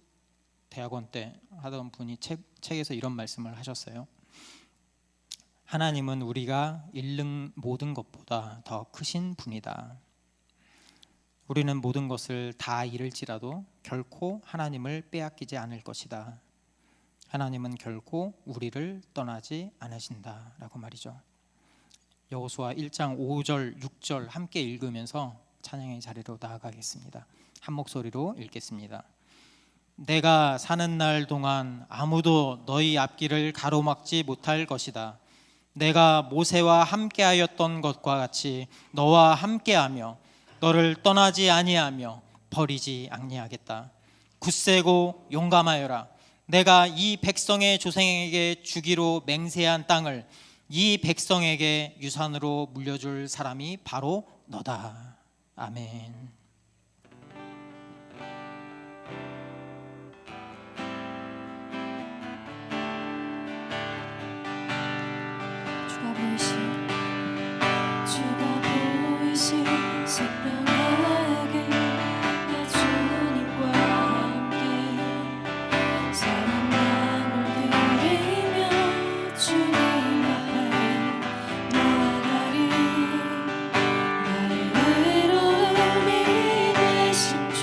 대학원 때 하던 분이 책에서 이런 말씀을 하셨어요. 하나님은 우리가 잃는 모든 것보다 더 크신 분이다. 우리는 모든 것을 다 잃을지라도 결코 하나님을 빼앗기지 않을 것이다. 하나님은 결코 우리를 떠나지 않으신다라고 말이죠. 여호수아 1장 5절 6절 함께 읽으면서 찬양의 자리로 나아가겠습니다. 한 목소리로 읽겠습니다. 내가 사는 날 동안 아무도 너희 앞길을 가로막지 못할 것이다. 내가 모세와 함께하였던 것과 같이 너와 함께하며 너를 떠나지 아니하며 버리지 아니하겠다. 굳세고 용감하여라. 내가 이 백성의 조상에게 주기로 맹세한 땅을 이 백성에게 유산으로 물려줄 사람이 바로 너다. 아멘. 주가 보이신 생명에게 나 주님과 함께 사랑함을 드리며 주님 앞에 나아가리. 나의 외로움이 되신 주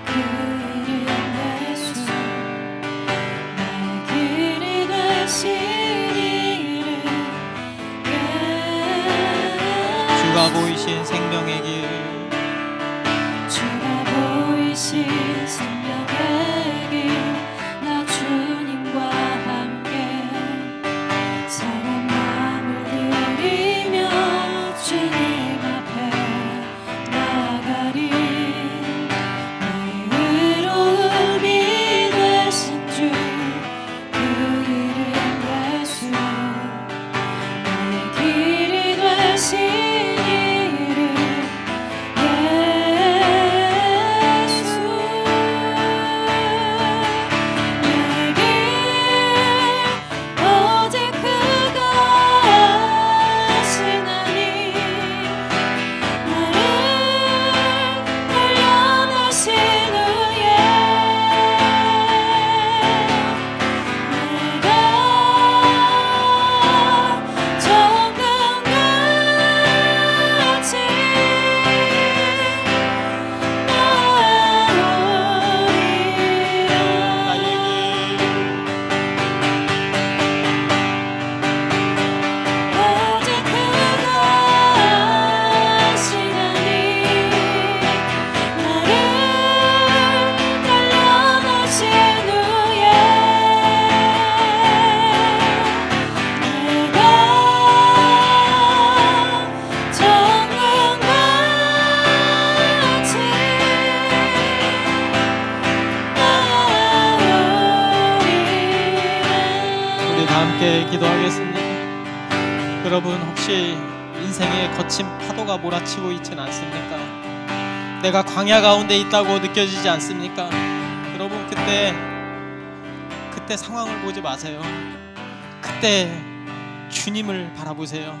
그 이름 예수 나의 길이 되신 주가 보이신 생명의 길, 주가 보이신 생명의 길, 나 주님과 함께 사랑 마음을 드리며 주님 앞에 나아가리. 나의 의로움이 되신 주 그 이름 예수 나의 길이 되신 함께 기도하겠습니다. 여러분, 혹시 인생에 거친 파도가 몰아치고 있진 않습니까? 내가 광야 가운데 있다고 느껴지지 않습니까? 여러분, 그때 상황을 보지 마세요. 그때 주님을 바라보세요.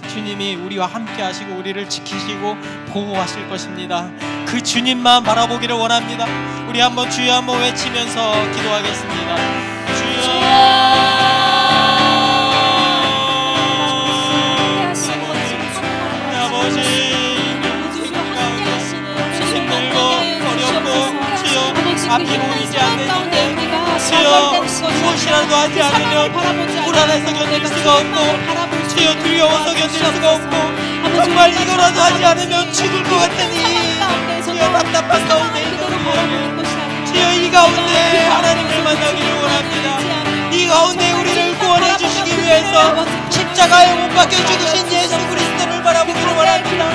그 주님이 우리와 함께 하시고 우리를 지키시고 보호하실 것입니다. 그 주님만 바라보기를 원합니다. 우리 한번 주여 한번 외치면서 기도하겠습니다. 주여, 앞이 보이지 않는데 주여, 무엇이라도 하지 않으면 불안해서 견딜 수가 없고 주여, 두려워서 견딜 수가 없고 정말 이거라도 하지 않으면 죽을 것 같으니 주여, 답답한 가운데 있는 우리를 주여, 이 가운데 하나님을 만나기를 원합니다. 이 가운데 우리를 구원해 주시기 위해서 십자가에 못 박혀 죽으신 예수 그리스도를 바라보기를 원합니다.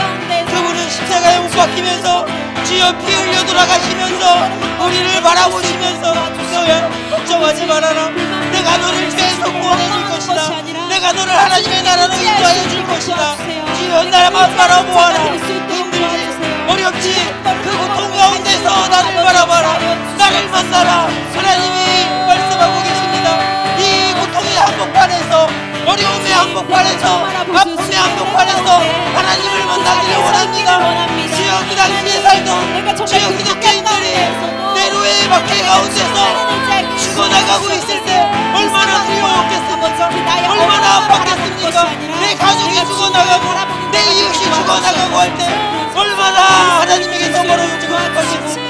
그분은 십자가에 못 박히면서 주여 피 흘려 돌아가시면서 우리를 바라보시면서 너야 걱정하지 말아라. 내가 너를 계속 구원해 줄 것이다. 내가 너를 하나님의 나라로 인도하여 줄 것이다. 주여, 나만 바라보아라. 힘들지 어렵지 그 고통 가운데서 나를 바라봐라. 나를 만나라. 하나님이 말씀하고 계십니다. 이 고통의 한복판에서, 어려움의 한복판에서, 아픔의 한복판에서 하나님을 만나기를 원합니다. 주여, 그 당시에 살던 주여 기독교인들이 내로의 박해 가운데서 죽어나가고 있을 때 얼마나 두려웠겠습니까? 얼마나 아팠겠습니까? 내 가족이 죽어나가고 내 이웃이 죽어나가고 할 때 얼마나 하나님에게서 멀어지고 싶었겠습니까?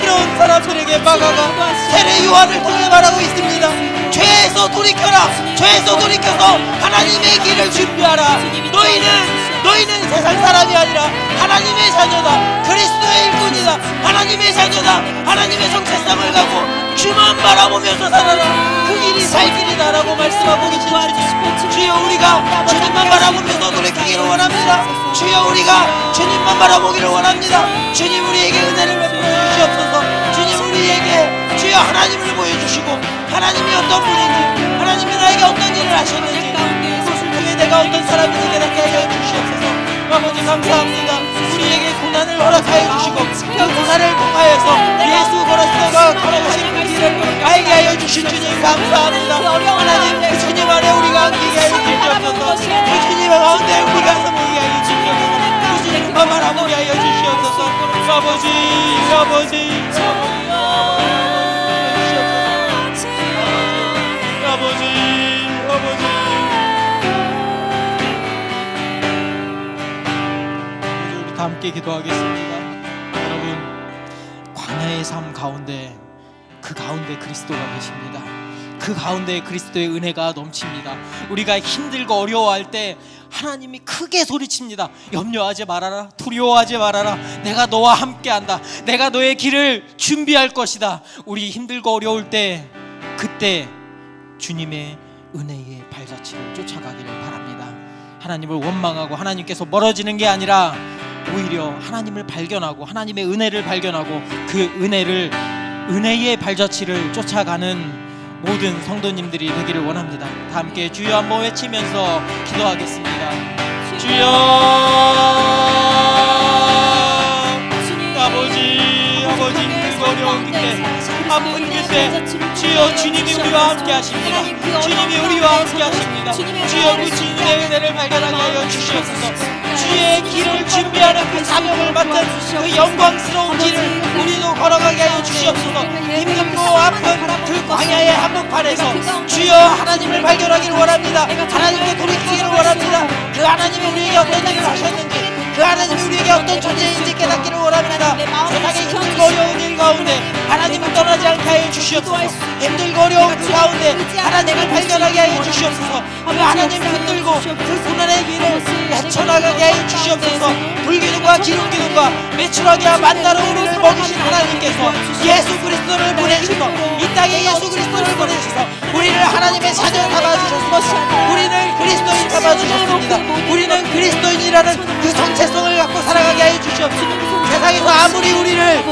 이런 사람들에게 마가가 세례 요한을 통해 말하고 있습니다. 죄에서 돌이켜라. 죄에서 돌이켜서 하나님의 길을 준비하라. 너희는 세상 사람이 아니라 하나님의 자녀다. 그리스도의 일꾼이다. 하나님의 자녀다. 하나님의 정체성을 갖고 주만 바라보면서 살아라. 그 길이 살 길이다라고 말씀하고 계신 주님, 주여 우리가 주님만 바라보면서 돌이키기를 원합니다. 주여 우리가 주님만 바라보기를 원합니다. 주님 우리에게 은혜를 베풀어 주시옵소서. 주님 우리에게 주여 하나님을 보여주시고 하나님이 어떤 분인지, 하나님이 나에게 어떤 일을 하셨는지, 그것을 통해 내가 어떤 사람인지 깨닫게 하여 주시옵소서. 아버지 감사합니다. 우리에게 고난을 허락하여 주시고 그 고난을 통하여서 예수 그리스도가 걸어가신 그 길을 알게 하여 주신 주님 감사합니다. 하나님 그 주님 안에 우리가 안기게 하여 주시옵소서. 그 주님 가운데 우리가 서모게 하여 주시옵소서. 그 주님만 바라보게 하여 주시옵소서. 아버지 우리 다 함께 기도하겠습니다. 여러분, 광야의 삶 가운데 그 가운데 그리스도가 계십니다. 그 가운데 그리스도의 은혜가 넘칩니다. 우리가 힘들고 어려워할 때 하나님이 크게 소리칩니다. 염려하지 말아라. 두려워하지 말아라. 내가 너와 함께한다. 내가 너의 길을 준비할 것이다. 우리 힘들고 어려울 때 그때 주님의 은혜의 발자취를 쫓아가기를 바랍니다. 하나님을 원망하고 하나님께서 멀어지는 게 아니라 오히려 하나님을 발견하고 하나님의 은혜를 발견하고 그 은혜의 발자취를 쫓아가는 모든 성도님들이 되기를 원합니다. 다 함께 주여 한번 외치면서 기도하겠습니다. 주여, 아버지 힘들고 어려운 그때, 아픈 그때 주여 주님이 우리와 함께 하십니다. 주님이 우리와 함께 하십니다. 주여 그 주님의 은혜를 발견하게 하여 주시옵소서. 주의 길을 준비하는 그 사명을 맡은 그 영광스러운 길을 우리도 걸어가게 하여 주시옵소서. 힘들고 아픈 그 광야의 한복판에서 주여 하나님을 발견하기를 원합니다. 하나님께 돌이키기를 원합니다. 그 하나님이 우리에게 어떤 일을 하셨는지, 그 하나님이 우리에게 어떤 존재인지 깨닫기를 원합니다. 세상의 힘들고 어려운 일 가운데 하나님을 떠나지 않게 하여 주시옵소서. 힘들고 어려운 그 가운데 하나님을 발견하게 하여 주시옵소서. 그 하나님 붙들고 그 고난의 길을 헤쳐나가게 하여 주시옵소서. 불기둥과 기름기둥과 매출하기와 만나로 우리를 먹이신 하나님께서 예수 그리스도를 보내주셔서 이 땅에 예수 그리스도를 보내주셔서 우리를 하나님의 자녀 삼아주셨습니다. 우리는 그리스도인 삼아주셨습니다. 우리는 그리스도인이라는 그 정체성을 갖고 살아가게 하여 주시옵소서. 세상에서 아무리 우리를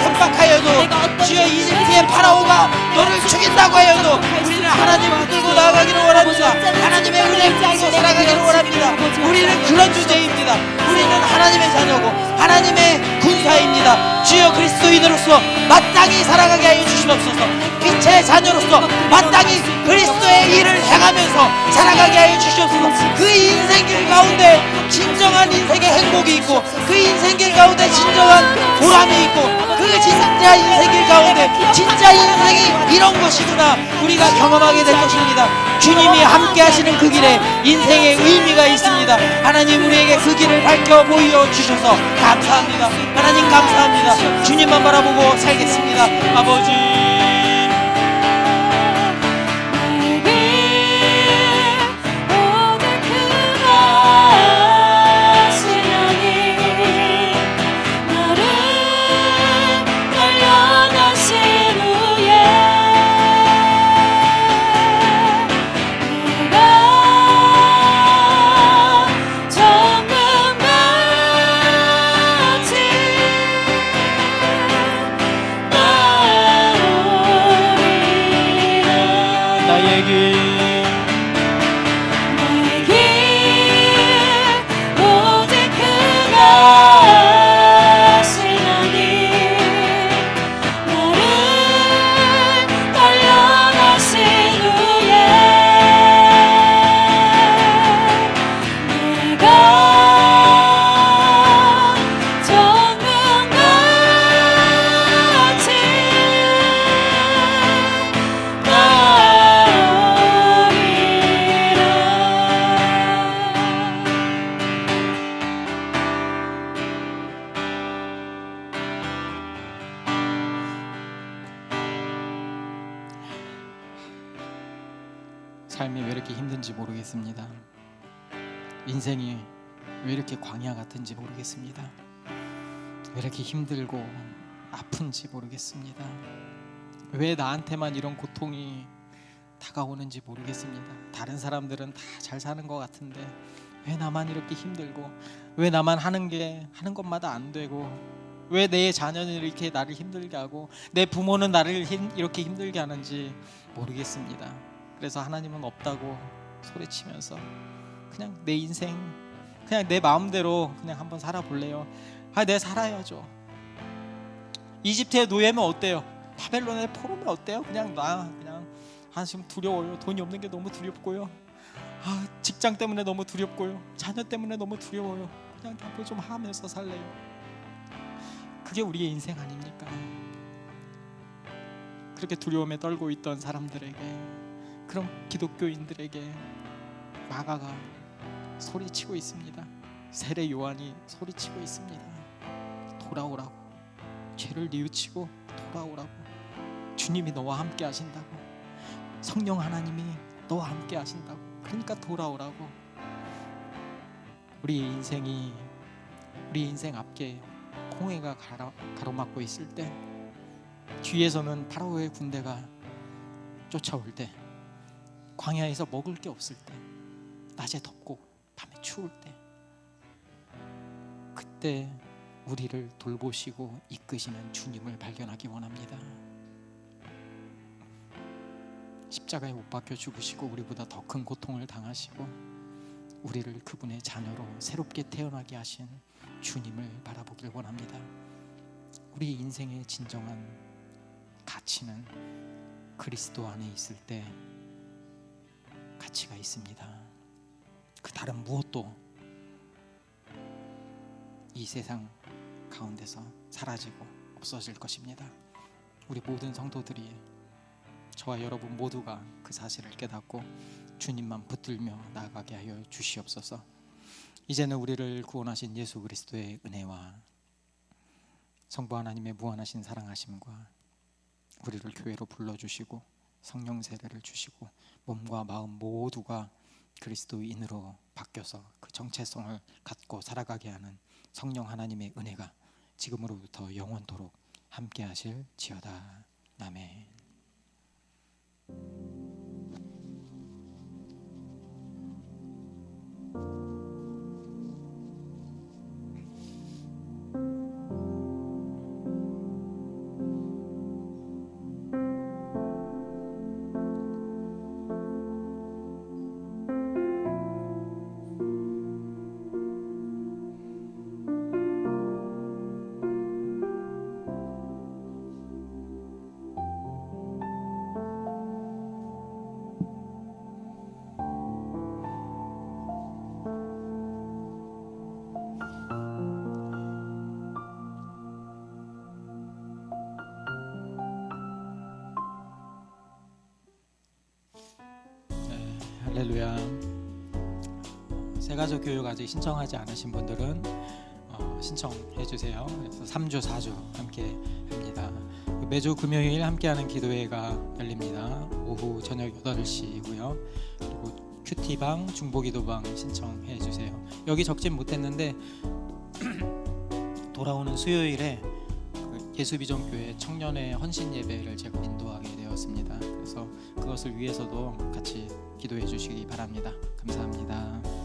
협박하여도 주여 이집트의 파라오가 너를 죽인다고 하여도 우리는 하나님을 붙들고 나아가기를 원합니다. 하나님의 은혜를 붙들고 살아가기를 원합니다. 우리는 그런 주제입니다. 우리는 하나님의 자녀고 하나님의 군사입니다. 주여 그리스도인으로서 마땅히 살아가게 하여 주시옵소서. 빛의 자녀로서 마땅히 그리스도의 일을 행하면서 살아가게 하여 주시옵소서. 그 인생길 가운데 진정한 인생의 행복이 있고 그 인생길 가운데 진정한 보람이 있고 그 진짜 인생길 가운데 진짜 인생이 이런 것이구나 우리가 경험하게 될 것입니다. 주님이 함께 하시는 그 길에 인생의 의미가 있습니다. 하나님 우리에게 그 길을 밝혀 보여주셔서 감사합니다. 하나님 감사합니다. 주님만 바라보고 살겠습니다. 아버지 삶이 왜 이렇게 힘든지 모르겠습니다. 인생이 왜 이렇게 광야 같은지 모르겠습니다. 왜 이렇게 힘들고 아픈지 모르겠습니다. 왜 나한테만 이런 고통이 다가오는지 모르겠습니다. 다른 사람들은 다 잘 사는 것 같은데 왜 나만 이렇게 힘들고, 왜 나만 하는 것마다 안 되고, 왜 내 자녀는 이렇게 나를 힘들게 하고 내 부모는 나를 이렇게 힘들게 하는지 모르겠습니다. 그래서 하나님은 없다고 소리치면서 그냥 내 인생 그냥 내 마음대로 그냥 한번 살아볼래요. 내가 살아야죠. 이집트의 노예면 어때요? 바벨론의 포로면 어때요? 그냥 지금 두려워요. 돈이 없는 게 너무 두렵고요. 직장 때문에 너무 두렵고요. 자녀 때문에 너무 두려워요. 그냥 뭐 좀 하면서 살래요. 그게 우리의 인생 아닙니까? 그렇게 두려움에 떨고 있던 사람들에게, 그런 기독교인들에게 마가가 소리치고 있습니다. 세례 요한이 소리치고 있습니다. 돌아오라고, 죄를 뉘우치고 돌아오라고. 주님이 너와 함께 하신다고, 성령 하나님이 너와 함께 하신다고. 그러니까 돌아오라고. 우리 인생 앞에 홍해가 가로막고 있을 때, 뒤에서는 파라오의 군대가 쫓아올 때, 광야에서 먹을 게 없을 때, 낮에 덥고 밤에 추울 때, 그때 우리를 돌보시고 이끄시는 주님을 발견하기 원합니다. 십자가에 못 박혀 죽으시고 우리보다 더 큰 고통을 당하시고 우리를 그분의 자녀로 새롭게 태어나게 하신 주님을 바라보길 원합니다. 우리 인생의 진정한 가치는 그리스도 안에 있을 때 가치가 있습니다. 그 다른 무엇도 이 세상 가운데서 사라지고 없어질 것입니다. 우리 모든 성도들이, 저와 여러분 모두가 그 사실을 깨닫고 주님만 붙들며 나아가게 하여 주시옵소서. 이제는 우리를 구원하신 예수 그리스도의 은혜와 성부 하나님의 무한하신 사랑하심과 우리를 교회로 불러주시고 성령 세례를 주시고 몸과 마음 모두가 그리스도인으로 바뀌어서 그 정체성을 갖고 살아가게 하는 성령 하나님의 은혜가 지금으로부터 영원토록 함께 하실지어다. 아멘. 할렐루야. 새가족 교육 아직 신청하지 않으신 분들은 신청해 주세요. 그래서 3주 4주 함께 합니다. 매주 금요일 함께하는 기도회가 열립니다. 오후 저녁 8시고요. 그리고 큐티방, 중보기도방 신청해 주세요. 여기 적진 못했는데 돌아오는 수요일에 예수비전교회 청년의 헌신 예배를 제가 인도하게 되었습니다. 그래서 그것을 위해서도 같이 기도해 주시기 바랍니다. 감사합니다.